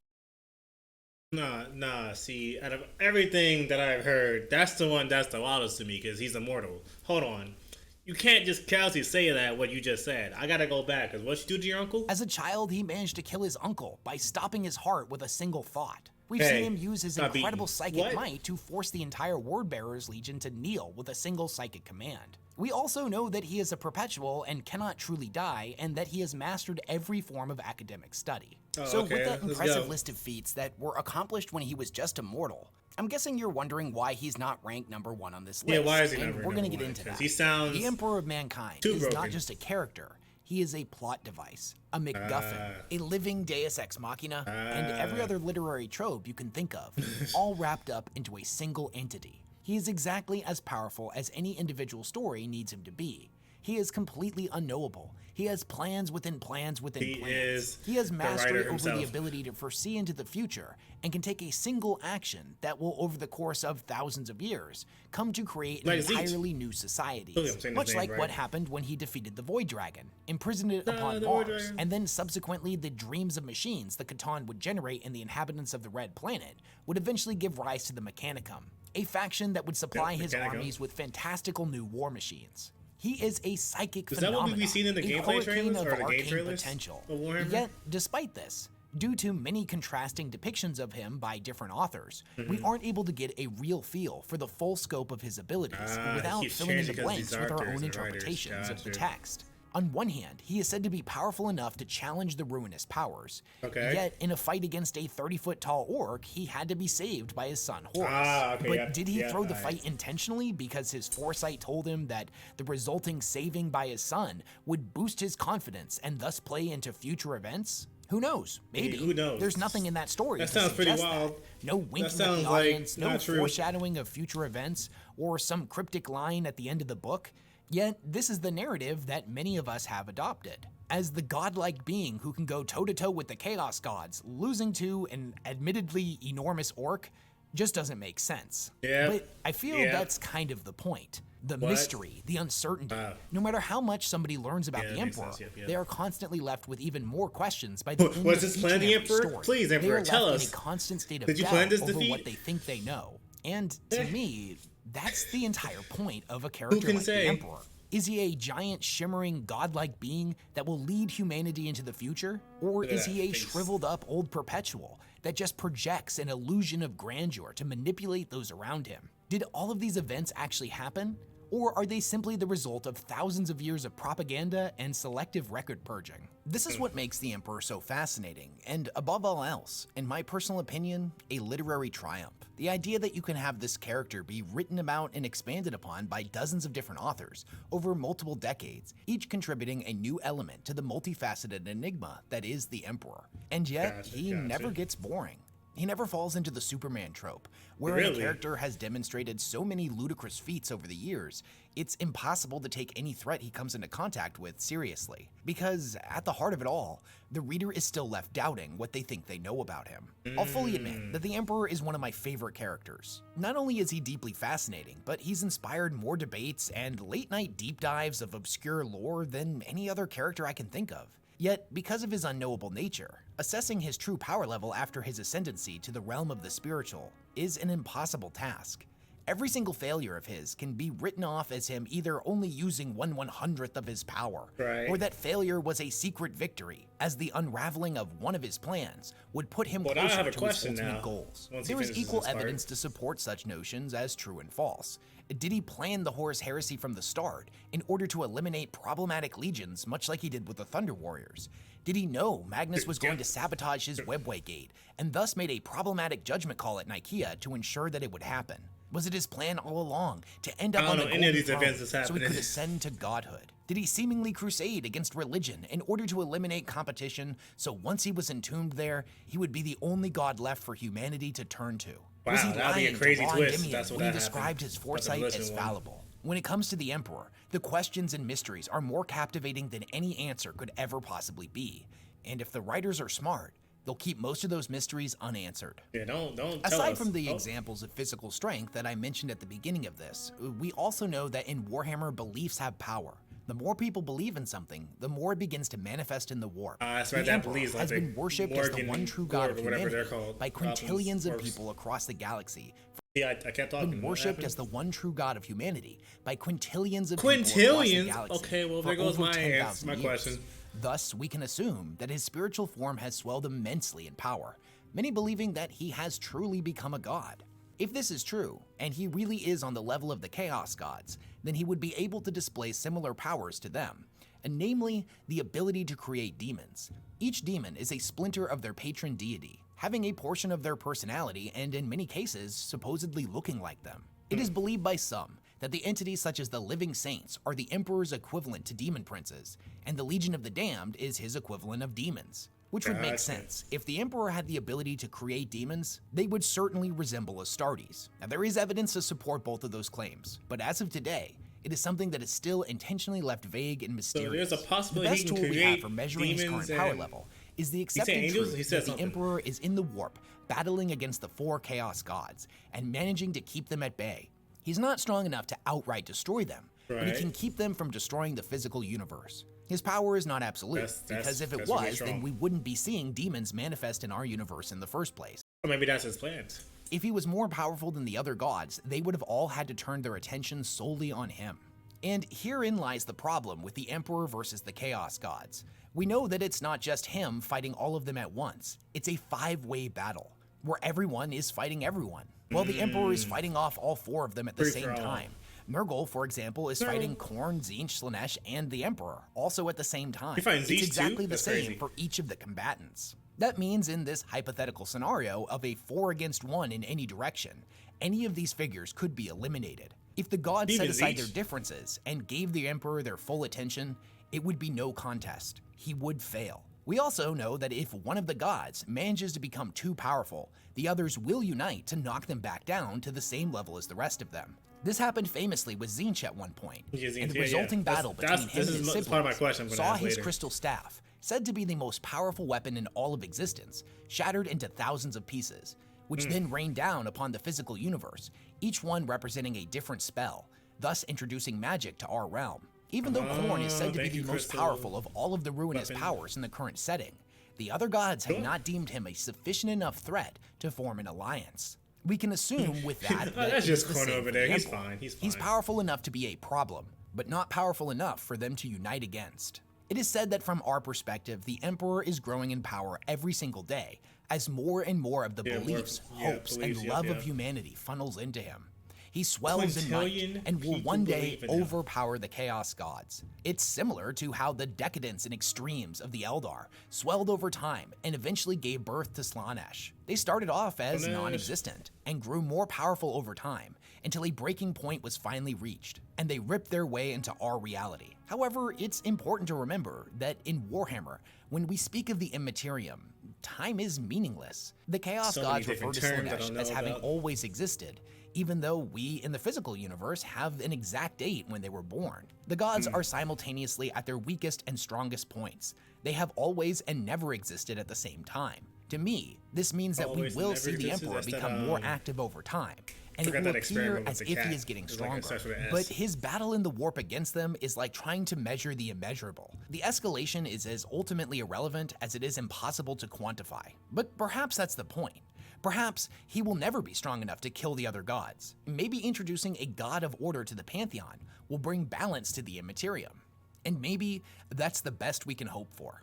Nah, see, out of everything that I've heard, that's the one that's the wildest to me, because he's immortal. Hold on. You can't just casually say that, what you just said. I gotta go back, because what you do to your uncle?
As a child, he managed to kill his uncle by stopping his heart with a single thought. We've seen him use his incredible psychic might to force the entire Wordbearers Legion to kneel with a single psychic command. We also know that he is a perpetual and cannot truly die, and that he has mastered every form of academic study. With that impressive list of feats that were accomplished when he was just a mortal, I'm guessing you're wondering why he's not ranked number 1 on this list.
Yeah, why is he
and
number
we're gonna
one?
get into that.
He sounds
the Emperor of Mankind is not just a character. He is a plot device, a MacGuffin, a living deus ex machina, and every other literary trope you can think of, all wrapped up into a single entity. He is exactly as powerful as any individual story needs him to be. He is completely unknowable. He has plans within plans within plans. He has mastery over the ability to foresee into the future and can take a single action that will, over the course of thousands of years, come to create an entirely new society. Much like what happened when he defeated the Void Dragon, imprisoned it upon Mars, and then subsequently the dreams of machines the Catan would generate in the inhabitants of the Red Planet would eventually give rise to the Mechanicum, a faction that would supply his armies with fantastical new war machines. He is a psychic phenomenon,
what we've seen in the gameplay trailers
of
or the
arcane
game trailers
potential.
of Warhammer?
Yet, despite this, due to many contrasting depictions of him by different authors, we aren't able to get a real feel for the full scope of his abilities without filling in the blanks with our own interpretations of the text. On one hand, he is said to be powerful enough to challenge the ruinous powers. Yet, in a fight against a 30-foot-tall orc, he had to be saved by his son Horus. But did he throw the fight intentionally because his foresight told him that the resulting saving by his son would boost his confidence and thus play into future events? Who knows? Maybe.
Who knows?
There's nothing in that story
That
to
sounds pretty
suggest
wild.
that. No winking at the audience, no foreshadowing of future events, or some cryptic line at the end of the book. Yet, this is the narrative that many of us have adopted. As the godlike being who can go toe-to-toe with the Chaos Gods, losing to an admittedly enormous orc just doesn't make sense. But I feel that's kind of the point. The mystery, the uncertainty. No matter how much somebody learns about the Emperor, they are constantly left with even more questions by the end
Was
of
this
each
plan
and
the
every
Emperor?
story.
Please, Emperor, tell us.
In a constant state of
Did you plan
doubt
this
over
defeat?
what they think they know. And to me, that's the entire point of a character like the Emperor. Is he a giant, shimmering, godlike being that will lead humanity into the future? Or is he a shriveled up old perpetual that just projects an illusion of grandeur to manipulate those around him? Did all of these events actually happen? Or are they simply the result of thousands of years of propaganda and selective record purging? This is what makes the Emperor so fascinating, and above all else, in my personal opinion, a literary triumph. The idea that you can have this character be written about and expanded upon by dozens of different authors over multiple decades, each contributing a new element to the multifaceted enigma that is the Emperor. And yet, he never gets boring. He never falls into the Superman trope, where a character has demonstrated so many ludicrous feats over the years, it's impossible to take any threat he comes into contact with seriously. Because at the heart of it all, the reader is still left doubting what they think they know about him. I'll fully admit that the Emperor is one of my favorite characters. Not only is he deeply fascinating, but he's inspired more debates and late-night deep dives of obscure lore than any other character I can think of. Yet, because of his unknowable nature, assessing his true power level after his ascendancy to the realm of the spiritual is an impossible task. Every single failure of his can be written off as him either only using 1/100th of his power, or that failure was a secret victory, as the unraveling of one of his plans would put him closer to his ultimate goals. There is equal evidence to support such notions as true and false. Did he plan the Horus Heresy from the start in order to eliminate problematic legions, much like he did with the Thunder Warriors? Did he know Magnus was going to sabotage his Webway Gate, and thus made a problematic judgment call at Nicaea to ensure that it would happen? Was it his plan all along to end up on the Golden Throne so he could ascend to godhood? Did he seemingly crusade against religion in order to eliminate competition, so once he was entombed there, he would be the only god left for humanity to turn to?
Wow,
was he lying to Ra and Endymion when he described his foresight as fallible? When it comes to the Emperor, the questions and mysteries are more captivating than any answer could ever possibly be. And if the writers are smart, they'll keep most of those mysteries unanswered.
Yeah, don't tell us.
Aside from the examples of physical strength that I mentioned at the beginning of this, we also know that in Warhammer, beliefs have power. The more people believe in something, the more it begins to manifest in the warp.
That's right,
the Emperor has been worshipped as the one true god of humanity by quintillions of people across the galaxy.
Yeah, I kept talking.
Been worshipped as the one true god of humanity by quintillions of people across the galaxy.
Okay, well there goes my question.
Thus, we can assume that his spiritual form has swelled immensely in power, many believing that he has truly become a god. If this is true, and he really is on the level of the Chaos Gods, then he would be able to display similar powers to them, and namely, the ability to create demons. Each demon is a splinter of their patron deity, having a portion of their personality and in many cases, supposedly looking like them. It is believed by some that the entities such as the Living Saints are the Emperor's equivalent to demon princes, and the Legion of the Damned is his equivalent of demons. Which would make sense. If the Emperor had the ability to create demons, they would certainly resemble Astartes. Now there is evidence to support both of those claims, but as of today, it is something that is still intentionally left vague and mysterious.
So there's a possibility
the best tool we have for measuring his current power level is the accepted truth that the Emperor is in the warp, battling against the 4 Chaos Gods, and managing to keep them at bay. He's not strong enough to outright destroy them, but he can keep them from destroying the physical universe. His power is not absolute, because if it was, then we wouldn't be seeing demons manifest in our universe in the first place.
Or maybe that's his plan.
If he was more powerful than the other gods, they would have all had to turn their attention solely on him. And herein lies the problem with the Emperor versus the Chaos Gods. We know that it's not just him fighting all of them at once. It's a 5-way battle, where everyone is fighting everyone, while the Emperor is fighting off all 4 of them at the same time. Nurgle, for example, is fighting Khorne, Tzeentch, Slaanesh, and the Emperor, also at the same time. It's exactly the same for each of the combatants. That means in this hypothetical scenario of a 4 against 1 in any direction, any of these figures could be eliminated. If the gods set aside their differences and gave the Emperor their full attention, it would be no contest. He would fail. We also know that if one of the gods manages to become too powerful, the others will unite to knock them back down to the same level as the rest of them. This happened famously with Tzeentch at one point, and the resulting battle between him and his siblings saw his crystal staff, said to be the most powerful weapon in all of existence, shattered into thousands of pieces, which then rained down upon the physical universe, each one representing a different spell, thus introducing magic to our realm. Even though Khorne is said to be the most powerful of all of the ruinous powers in the current setting, the other gods have not deemed him a sufficient enough threat to form an alliance. We can assume with that
that's just Khorne over there. He's fine.
He's powerful enough to be a problem, but not powerful enough for them to unite against. It is said that from our perspective, the Emperor is growing in power every single day, as more and more of the beliefs, hopes, and love of humanity funnels into him. He swells in might
Quintillion
and will
people
one day
believe in him.
overpower the Chaos Gods. It's similar to how the decadence and extremes of the Eldar swelled over time and eventually gave birth to Slaanesh. They started off as
Slaanesh.
non-existent and grew more powerful over time until a breaking point was finally reached, and they ripped their way into our reality. However, it's important to remember that in Warhammer, when we speak of the Immaterium, time is meaningless. The Chaos
So many
Gods refer
different
to
terms I
Slaanesh
don't know
as having
about.
always existed, even though we in the physical universe have an exact date when they were born. The gods are simultaneously at their weakest and strongest points. They have always and never existed at the same time. To me, this means that
Always
we
and
will
never
see the
existed,
Emperor
that's that,
become more active over time, and it
forgot
will
that
appear
experiment with
as
the
if he
cat.
is getting
It was like
stronger.
it starts with an S.
But his battle in the warp against them is like trying to measure the immeasurable. The escalation is as ultimately irrelevant as it is impossible to quantify. But perhaps that's the point. Perhaps he will never be strong enough to kill the other gods. Maybe introducing a god of order to the Pantheon will bring balance to the Immaterium. And maybe that's the best we can hope for.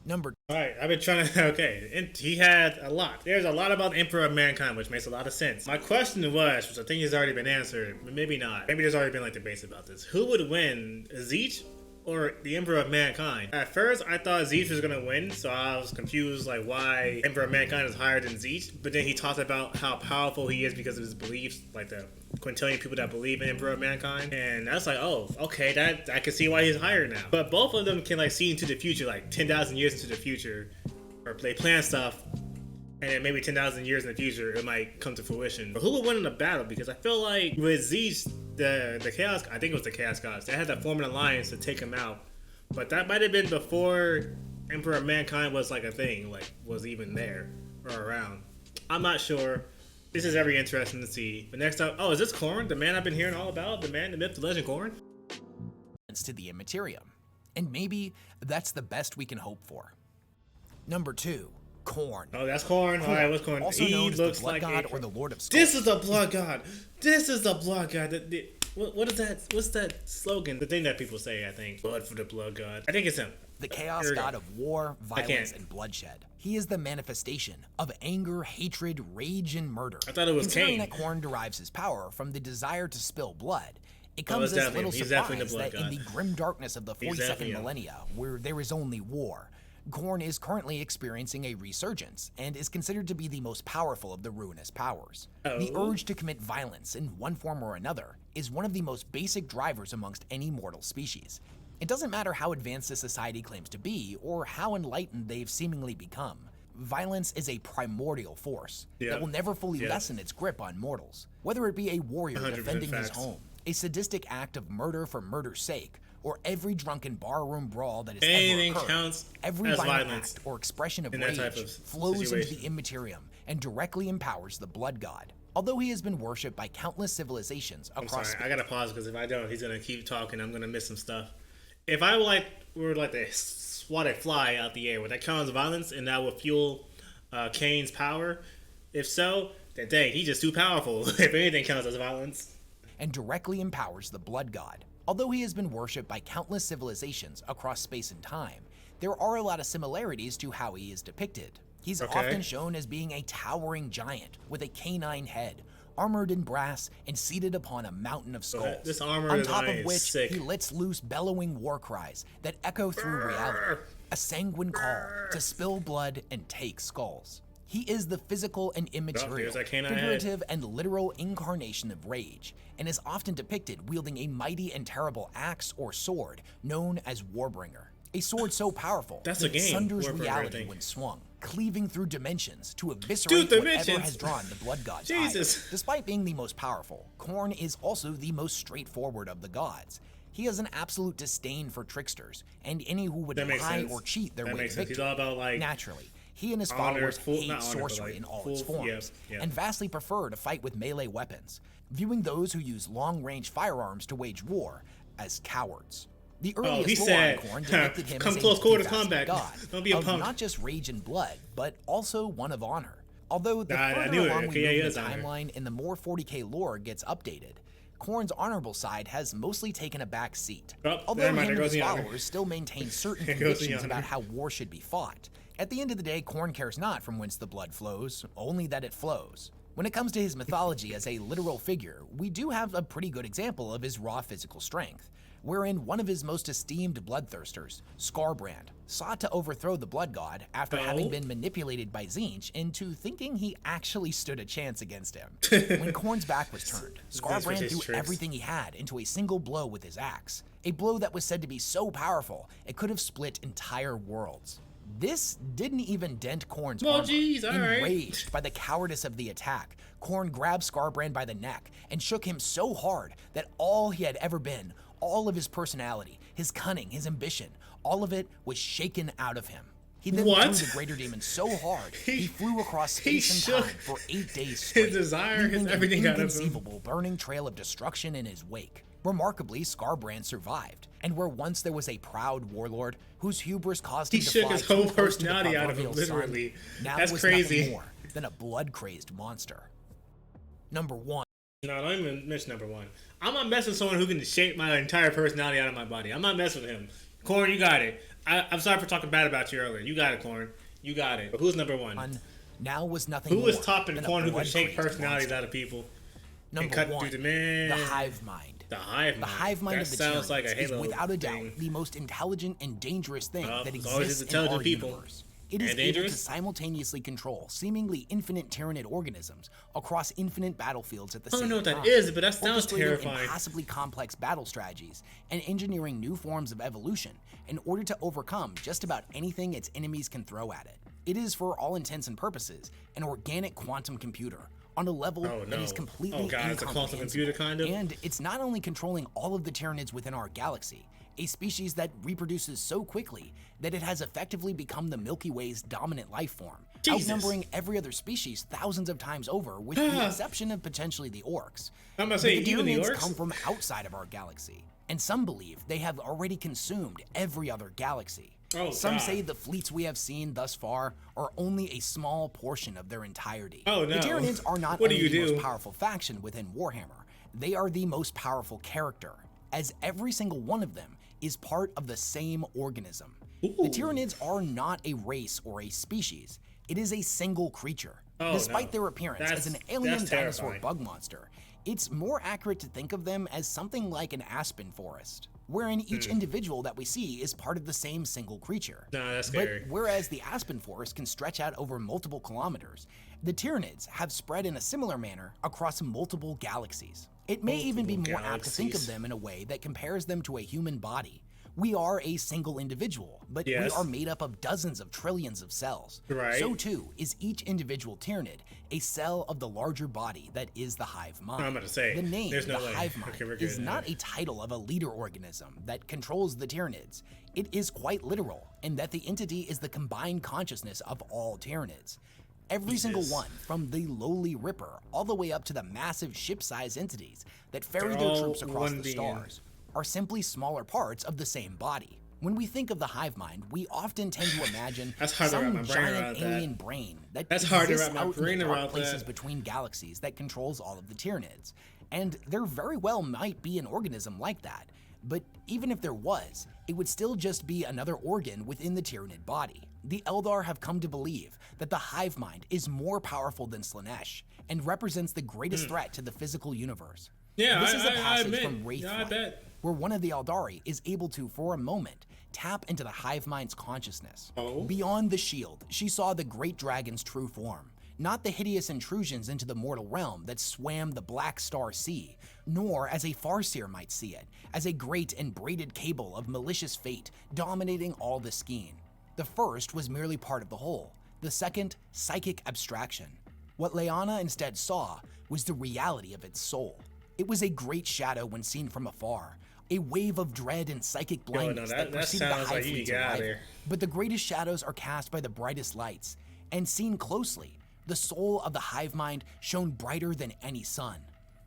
Number
Alright, I've been trying to, okay, and he had a lot. There's a lot about the Emperor of Mankind, which makes a lot of sense. My question was, which I think has already been answered, but maybe not. Maybe there's already been like debates about this. Who would win, Tzeentch or the Emperor of Mankind? At first, I thought Tzeentch was gonna win, so I was confused, like why Emperor of Mankind is higher than Tzeentch. But then he talked about how powerful he is because of his beliefs, like the quintillion people that believe in Emperor of Mankind, and that's like, oh, okay, that I can see why he's higher now. But both of them can like see into the future, like 10,000 years into the future, or they plan stuff, and then maybe 10,000 years in the future it might come to fruition. But who would win in the battle? Because I feel like with Tzeentch, the Chaos, I think it was the Chaos Gods, they had to form an alliance to take him out. But that might have been before Emperor of Mankind was like a thing, like was even there or around. I'm not sure. This is very interesting to see. But next up, oh, is this Khorne? The man I've been hearing all about? The man, the myth, the legend, Khorne?
to the Immaterium. And maybe that's the best we can hope for. Number 2, Khorne.
Oh, that's Khorne. All right, what's Khorne?
Also
He
known as the
looks
Blood
like
God
a...
or the Lord of Skulls.
This is the Blood God. This is the Blood God. What is that? What's that slogan? The thing that people say, I think. Blood for the Blood God. I think it's him.
The Chaos
Here we go.
God of war, violence, and bloodshed. He is the manifestation of anger, hatred, rage, and murder.
I thought it was
Considering
Cain.
that Khorne derives his power from the desire to spill blood, it
Oh,
comes
it's
as
definitely
little
him. He's definitely the
surprise
Blood
that in
God.
the grim darkness of the
He's definitely
42nd
him.
millennia, where there is only war, Khorne is currently experiencing a resurgence and is considered to be the most powerful of the ruinous powers. The
Oh.
urge to commit violence in one form or another is one of the most basic drivers amongst any mortal species. It doesn't matter how advanced a society claims to be or how enlightened they've seemingly become. Violence is a primordial force
Yeah.
that will never fully
Yeah.
lessen its grip on mortals. Whether it be a warrior
100%
defending his
facts.
home, a sadistic act of murder for murder's sake, or every drunken barroom brawl that has
Anything
ever occurred,
counts
every
as
violent
violence
act or expression of
in that
rage
type of
flows into
situation.
the Immaterium and directly empowers the Blood God. Although he has been worshipped by countless civilizations
I'm
across
sorry, I gotta pause because if I don't, he's gonna keep talking. I'm gonna miss some stuff. If I were like to swat a fly out the air, would that count as violence and that would fuel Kane's power? If so, then dang, he's just too powerful. If anything counts as violence.
and directly empowers the Blood God. Although he has been worshipped by countless civilizations across space and time, there are a lot of similarities to how he is depicted. He's
Okay.
often shown as being a towering giant with a canine head, armored in brass and seated upon a mountain of skulls.
this armor
on top
design
of
is
which
sick.
he lets loose bellowing war cries that echo through reality. A sanguine call to spill blood and take skulls. He is the physical and immaterial,
there's that canine head.
figurative and literal incarnation of rage, and is often depicted wielding a mighty and terrible axe or sword known as Warbringer. A sword so powerful
That's
that
a
it
game,
sunders
Warbringer, I
reality
think.
when swung, cleaving through dimensions to eviscerate
Dude,
whatever
dimensions!
has drawn the Blood God's
Jesus.
ire. Despite being the most powerful, Khorne is also the most straightforward of the gods. He has an absolute disdain for tricksters and any who would
That makes
lie
sense.
or cheat their
That
way
makes
to
sense. He's
victory.
all about, like,
Naturally, he and his
honor,
followers
not
hate
honor, but,
sorcery
like,
in all
full-
its forms,
yeah.
and vastly prefer to fight with melee weapons, viewing those who use long-range firearms to wage war as cowards. The earliest
he
lore
said,
on Khorne depicted him
"Come
as
close
a
quarter
multifaceted
combat.
god
Don't be a
of
punk."
not just rage and blood, but also one of honor. Although the
I
further
knew it.
along
Okay,
we
yeah, he
move in
is
the
honor.
timeline and the more 40K lore gets updated, Khorne's honorable side has mostly taken a back seat.
Oh,
Although
never mind,
him
there
and
goes
his
the honor.
followers still maintain certain
There goes the
convictions
honor.
about how war should be fought, at the end of the day, Khorne cares not from whence the blood flows, only that it flows. When it comes to his mythology as a literal figure, we do have a pretty good example of his raw physical strength, wherein one of his most esteemed bloodthirsters, Skarbrand, sought to overthrow the Blood God after having been manipulated by Tzeentch into thinking he actually stood a chance against him. When Khorne's back was turned, Skarbrand threw everything he had into a single blow with his axe, a blow that was said to be so powerful it could have split entire worlds. This didn't even dent Khorne's armor. Enraged by the cowardice of the attack, Khorne grabbed Skarbrand by the neck and shook him so hard that all he had ever been, all of his personality, his cunning, his ambition, all of it was shaken out of him. He then threw the greater demon so hard, he flew across space and time for 8 days straight,
his desire, his everything
an
out of him.
inconceivable burning trail of destruction in his wake. Remarkably, Skarbrand survived, and where once there was a proud warlord whose hubris caused him to fly
his whole
too close to the
personality out of him,
proverbial sun,
literally.
now
That's
was
crazy.
nothing more than a blood-crazed monster. Number 1.
No, don't even mention number 1. I'm not messing with someone who can shape my entire personality out of my body. I'm not messing with him. Khorne, you got it. I'm sorry for talking bad about you earlier. You got it, Khorne. You got it. But who's number 1?
Now was nothing
Who
more
is topping
than a
Khorne who can shape
blood-crazed
personalities
monster.
out of people?
Number
and cut
1,
through the
Hive Mind.
The Hive Mind.
The Hive Mind
that
of the
sounds
Tyranids
like a Halo
is without a doubt
thing.
the most intelligent and dangerous thing that
always
exists in our
intelligent people.
universe. It is
And
able to
dangerous?
simultaneously control seemingly infinite Tyranid organisms across infinite battlefields at the
I
same
don't
time.
know what that is, but that sounds
orchestrating
terrifying.
impossibly complex battle strategies and engineering new forms of evolution in order to overcome just about anything its enemies can throw at it. It is, for all intents and purposes, an organic quantum computer on a level that is completely
it's a quantum computer kind of?
And it's not only controlling all of the Tyranids within our galaxy, a species that reproduces so quickly that it has effectively become the Milky Way's dominant life form, outnumbering every other species thousands of times over, with the exception of potentially the orcs.
I'm gonna say,
The
even the
Tyranids
orcs?
come from outside of our galaxy, and some believe they have already consumed every other galaxy. Some say the fleets we have seen thus far are only a small portion of their entirety.
Oh, no.
The Tyranids are not
What do
only
you
the
do?
most powerful faction within Warhammer, they are the most powerful character, as every single one of them is part of the same organism. The Tyranids are not a race or a species. It is a single creature. Despite their appearance as an alien dinosaur bug monster, it's more accurate to think of them as something like an aspen forest, wherein each individual that we see is part of the same single creature.
No, that's scary.
But whereas the aspen forest can stretch out over multiple kilometers, the Tyranids have spread in a similar manner across multiple galaxies. It may even be more apt to think of them in a way that compares them to a human body. We are a single individual, but we are made up of dozens of trillions of cells. So too is each individual Tyranid a cell of the larger body that is the Hive Mind.
I'm about to say,
the name,
there's no
the
way.
Hive Mind, is not a title of a leader organism that controls the Tyranids. It is quite literal in that the entity is the combined consciousness of all Tyranids. Every single one, from the lowly Ripper all the way up to the massive ship-sized entities that ferry their troops across the stars, are simply smaller parts of the same body. When we think of the Hive Mind, we often tend to imagine some giant alien brain that exists out in the dark places between galaxies that controls all of the Tyranids. And there very well might be an organism like that, but even if there was, it would still just be another organ within the Tyranid body. The Eldar have come to believe that the Hive Mind is more powerful than Slaanesh and represents the greatest threat to the physical universe. This is a passage from Wraithflight, where one of the Eldari is able to, for a moment, tap into the Hive Mind's consciousness. Beyond the shield, she saw the great dragon's true form, not the hideous intrusions into the mortal realm that swam the Black Star Sea, nor as a Farseer might see it, as a great and braided cable of malicious fate dominating all the skein. The first was merely part of the whole, the second, psychic abstraction. What Lyanna instead saw was the reality of its soul. It was a great shadow when seen from afar, a wave of dread and psychic blindness that preceded the Hive Fleet's arrival. But the greatest shadows are cast by the brightest lights, and seen closely, the soul of the Hive Mind shone brighter than any sun.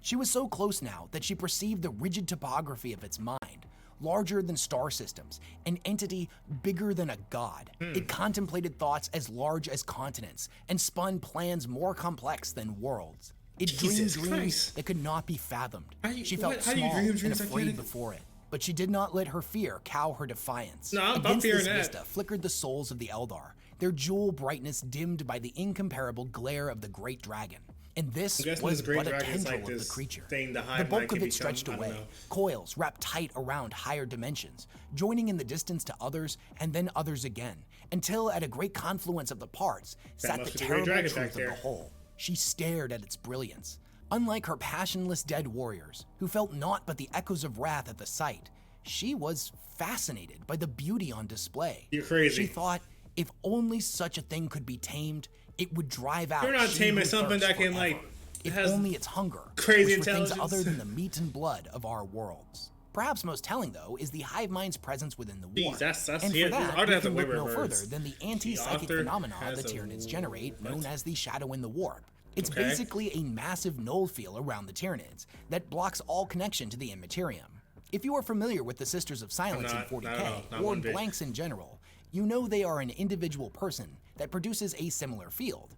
She was so close now that she perceived the rigid topography of its mind, larger than star systems, an entity bigger than a god. It contemplated thoughts as large as continents, and spun plans more complex than worlds. It dreamed dreams that could not be fathomed. She felt small and afraid before it, but she did not let her fear cow her defiance. Against this vista flickered the souls of the Eldar, their jewel brightness dimmed by the incomparable glare of the great dragon. And this was but a tendril of the creature. The bulk of it stretched away, coils wrapped tight around higher dimensions, joining in the distance to others and then others again, until at a great confluence of the parts sat the terrible truth of the whole. She stared at its brilliance. Unlike her passionless dead warriors, who felt naught but the echoes of wrath at the sight, she was fascinated by the beauty on display.
You're crazy.
She thought, if only such a thing could be tamed, it would drive out.
You're not taming something that can
forever. If only its hunger
crazy
was for
intelligence.
things other than the meat and blood of our worlds. Perhaps most telling, though, is the hive mind's presence within the war.
That's
and for that, we can look no further than the anti-psychic phenomena the Tyranids generate, known as the Shadow in the Warp. It's basically a massive null field around the Tyranids that blocks all connection to the Immaterium. If you are familiar with the Sisters of Silence in 40K, or blanks in general, you know they are an individual person that produces a similar field.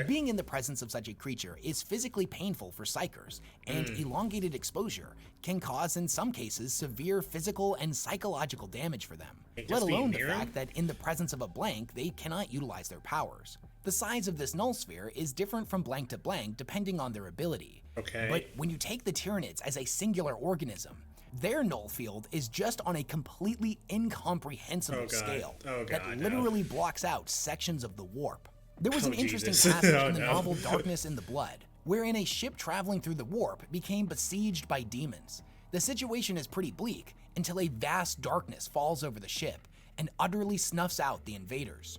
Being in the presence of such a creature is physically painful for psychers, and elongated exposure can cause, in some cases, severe physical and psychological damage for them, let alone the fact that in the presence of a blank, they cannot utilize their powers. The size of this null sphere is different from blank to blank depending on their ability. But when you take the Tyranids as a singular organism, their null field is just on a completely incomprehensible scale that literally blocks out sections of the warp. There was an interesting passage in the novel Darkness in the Blood, wherein a ship traveling through the warp became besieged by demons. The situation is pretty bleak until a vast darkness falls over the ship and utterly snuffs out the invaders.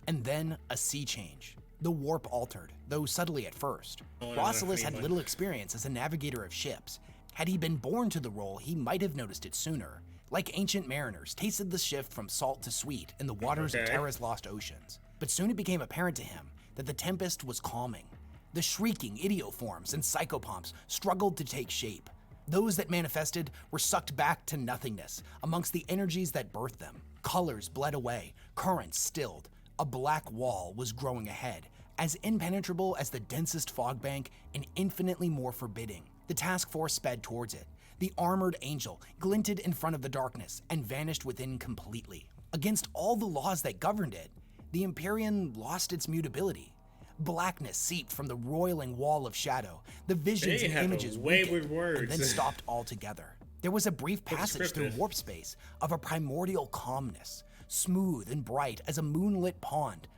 And then a sea change. The warp altered, though subtly at first. Rosalis had little experience as a navigator of ships. Had he been born to the role, he might have noticed it sooner. Like ancient mariners, tasted the shift from salt to sweet in the waters of Terra's lost oceans. But soon it became apparent to him that the tempest was calming. The shrieking idioforms and psychopomps struggled to take shape. Those that manifested were sucked back to nothingness amongst the energies that birthed them. Colors bled away, currents stilled. A black wall was growing ahead, as impenetrable as the densest fog bank and infinitely more forbidding. The task force sped towards it. The armored angel glinted in front of the darkness and vanished within completely. Against all the laws that governed it, the Empyrean lost its mutability. Blackness seeped from the roiling wall of shadow. The visions and images weakened and then stopped altogether. There was a brief passage through warp space of a primordial calmness, smooth and bright as a moonlit pond,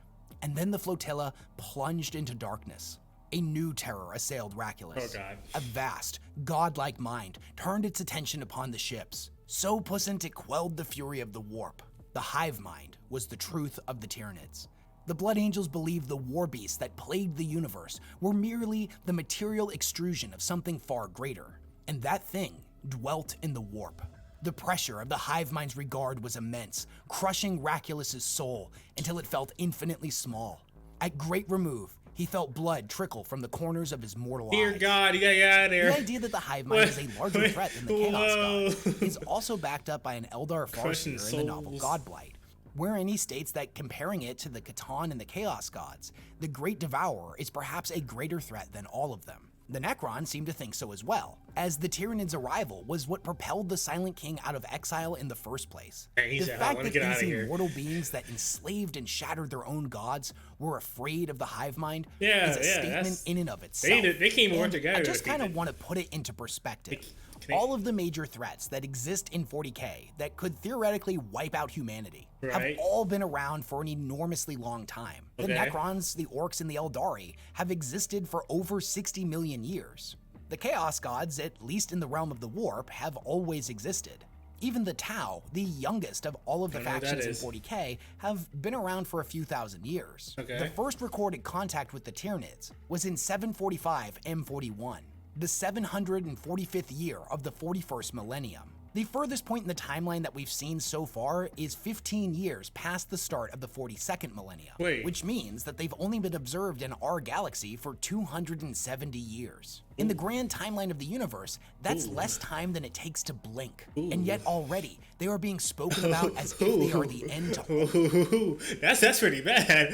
and then the flotilla plunged into darkness. A new terror assailed Raculus. A vast, godlike mind turned its attention upon the ships. So puissant it quelled the fury of the warp. The hive mind was the truth of the Tyranids. The Blood Angels believed the war beasts that plagued the universe were merely the material extrusion of something far greater, and that thing dwelt in the warp. The pressure of the hive mind's regard was immense, crushing Raculus's soul until it felt infinitely small. At great remove, he felt blood trickle from the corners of his mortal eyes.
Dear God, you gotta get out of there.
The idea that the hive mind is a larger threat than the Chaos God is also backed up by an Eldar Farseer in the novel Godblight, wherein he states that comparing it to the Catan and the Chaos Gods, the Great Devourer is perhaps a greater threat than all of them. The Necrons seem to think so as well, as the Tyranids' arrival was what propelled the Silent King out of exile in the first place. The fact that these immortal beings that enslaved and shattered their own gods were afraid of the hive mind is a statement in and of itself.
They came more together.
I just kind of want to put it into perspective. All of the major threats that exist in 40K that could theoretically wipe out humanity have all been around for an enormously long time. The Necrons, the Orcs, and the Eldari have existed for over 60 million years. The Chaos Gods, at least in the realm of the Warp, have always existed. Even the Tau, the youngest of all of the factions in 40K, have been around for a few thousand years. The first recorded contact with the Tyranids was in 745 M41. The 745th year of the 41st millennium. The furthest point in the timeline that we've seen so far is 15 years past the start of the 42nd millennium, which means that they've only been observed in our galaxy for 270 years. In the grand timeline of the universe, that's less time than it takes to blink, and yet already they are being spoken about as if they are the end to all.
That's pretty bad.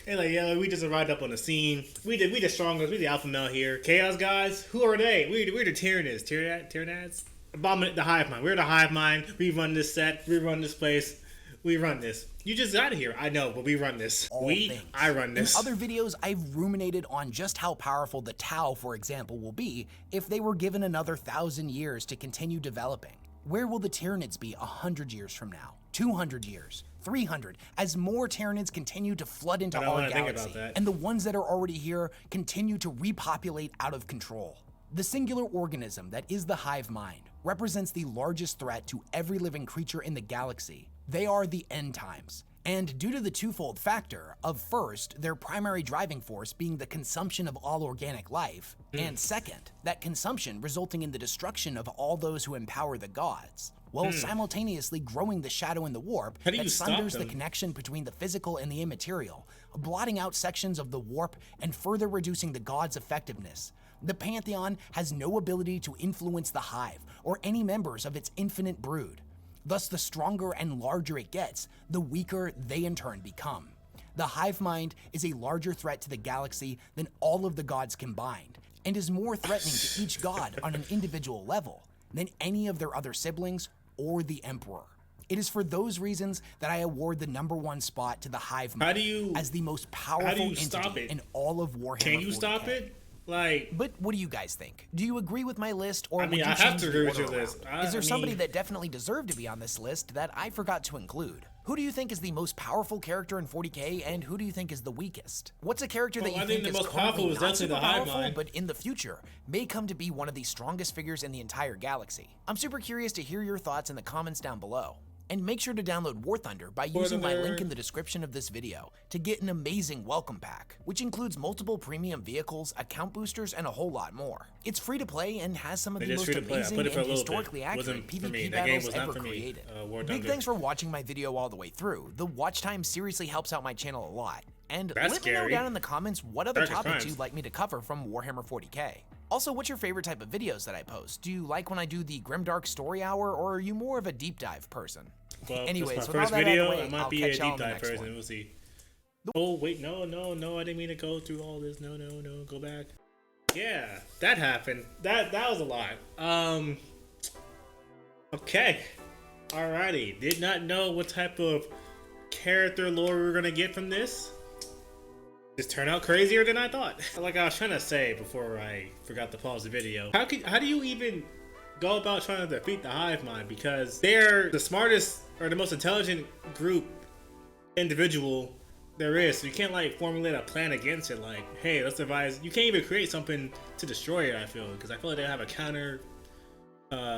Hey, like, yeah, we just arrived up on the scene. We the strongest. We the alpha male here. Chaos guys. Who are they? We're the Tyranids. Tyranids. The hive mind. We're the hive mind. We run this set. We run this place. We run this. You just got here. I know, but we run this. I run this.
In other videos, I've ruminated on just how powerful the Tau, for example, will be if they were given another 1,000 years to continue developing. Where will the Tyranids be 100 years from now? 200 years? 300? As more Tyranids continue to flood into our galaxy, and the ones that are already here continue to repopulate out of control. The singular organism that is the hive mind represents the largest threat to every living creature in the galaxy. They are the end times. And due to the twofold factor of first, their primary driving force being the consumption of all organic life, and second, that consumption resulting in the destruction of all those who empower the gods, while simultaneously growing the shadow and the warp that sunders the connection between the physical and the immaterial, blotting out sections of the warp and further reducing the gods' effectiveness. The Pantheon has no ability to influence the hive or any members of its infinite brood. Thus, the stronger and larger it gets, the weaker they in turn become. The hive mind is a larger threat to the galaxy than all of the gods combined, and is more threatening to each god on an individual level than any of their other siblings or the Emperor. It is for those reasons that I award the #1 spot to the hive mind as the most powerful entity in all of Warhammer 40K.
Can you stop it?
But what do you guys think? Do you agree with my list, or would you
I have to agree with
your
your list.
Is there somebody that definitely deserved to be on this list that I forgot to include? Who do you think is the most powerful character in 40K, and who do you think is the weakest? What's a character that you think is currently not super powerful, but in the future may come to be one of the strongest figures in the entire galaxy? I'm super curious to hear your thoughts in the comments down below. And make sure to download War Thunder by using my link in the description of this video to get an amazing welcome pack, which includes multiple premium vehicles, account boosters, and a whole lot more. It's free to play and has some of the most amazing and historically accurate PvP battles ever created. Big thanks for watching my video all the way through. The watch time seriously helps out my channel a lot. And let me know down in the comments what other topics you'd like me to cover from Warhammer 40K. Also, what's your favorite type of videos that I post? Do you like when I do the Grimdark Story Hour, or are you more of a deep dive person?
Well,
anyways,
with all that video, I might be a deep dive person. We'll see. Oh wait, no, I didn't mean to go through all this. No, go back. Yeah, that happened. That was a lot. Okay, alrighty. Did not know what type of character lore we were gonna get from this. This turned out crazier than I thought. Like I was trying to say before I forgot to pause the video. How do you even go about trying to defeat the hive mind? Because they're the smartest or the most intelligent group individual there is. So you can't like formulate a plan against it. Like, hey, let's devise. You can't even create something to destroy it. I feel because I feel like they have a counter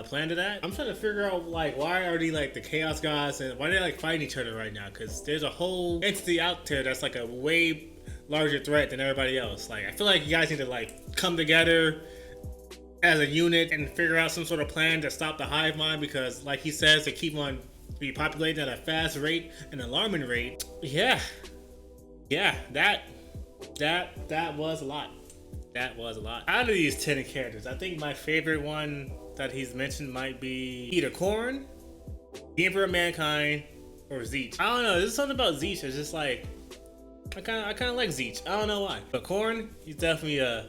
plan to that. I'm trying to figure out like why are they like the chaos gods and why are they like fighting each other right now? Because there's a whole entity out there that's like a way larger threat than everybody else. Like I feel like you guys need to like come together as a unit and figure out some sort of plan to stop the hive mind, because like he says, they keep on repopulating at a fast rate, an alarming rate. Yeah, that was a lot. That was a lot. Out of these 10 characters, I think my favorite one that he's mentioned might be either Khorne, the Emperor of Mankind, or Tzeentch. I don't know, there's something about Tzeentch that's just like I kind of like Tzeentch. I don't know why, but Khorne, he's definitely I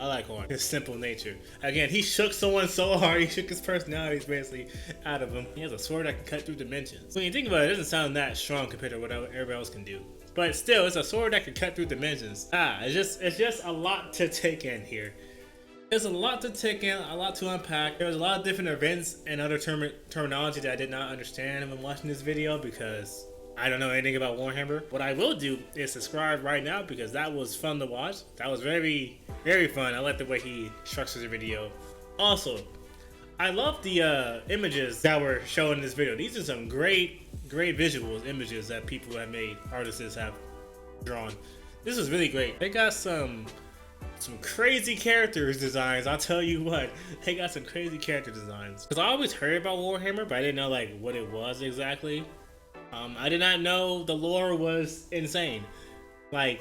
like Khorne. His simple nature. Again, he shook someone so hard, he shook his personality basically out of him. He has a sword that can cut through dimensions. When you think about it, it doesn't sound that strong compared to what everybody else can do. But still, it's a sword that can cut through dimensions. It's just a lot to take in here. There's a lot to take in, a lot to unpack. There's a lot of different events and other terminology that I did not understand when watching this video because I don't know anything about Warhammer. What I will do is subscribe right now because that was fun to watch. That was very, very fun. I like the way he structures the video. Also, I love the images that were shown in this video. These are some great visuals, images that people have made, artists have drawn. This is really great. They got some crazy characters designs. I'll tell you what, they got some crazy character designs. Because I always heard about Warhammer, but I didn't know like what it was exactly. I did not know the lore was insane. Like,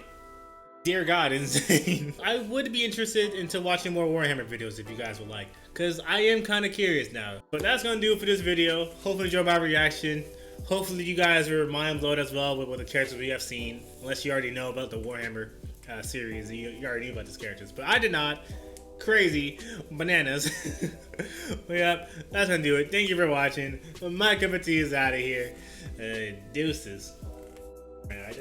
dear God, insane. I would be interested into watching more Warhammer videos if you guys would like, because I am kind of curious now. But that's gonna do it for this video. Hopefully you enjoyed my reaction. Hopefully you guys were mind blown as well with the characters we have seen. Unless you already know about the Warhammer series, you already knew about these characters, but I did not. Crazy bananas. But yeah, that's gonna do it. Thank you for watching. My cup of tea is out of here. Deuces. Man, I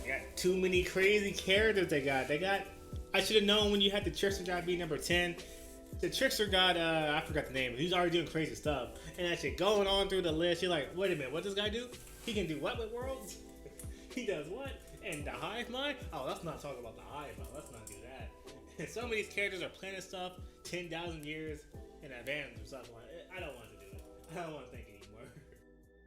got too many crazy characters they got. I should have known when you had the Trickster God be number 10. The Trickster God, I forgot the name. He's already doing crazy stuff. And actually going on through the list, you're like, wait a minute, what does this guy do? He can do what with worlds? He does what? And the Hive mind? Oh, let's not talk about the Hive mind. Let's not do that. And some of these characters are planning stuff 10,000 years in advance or something like that. I don't want to do it. I don't want to think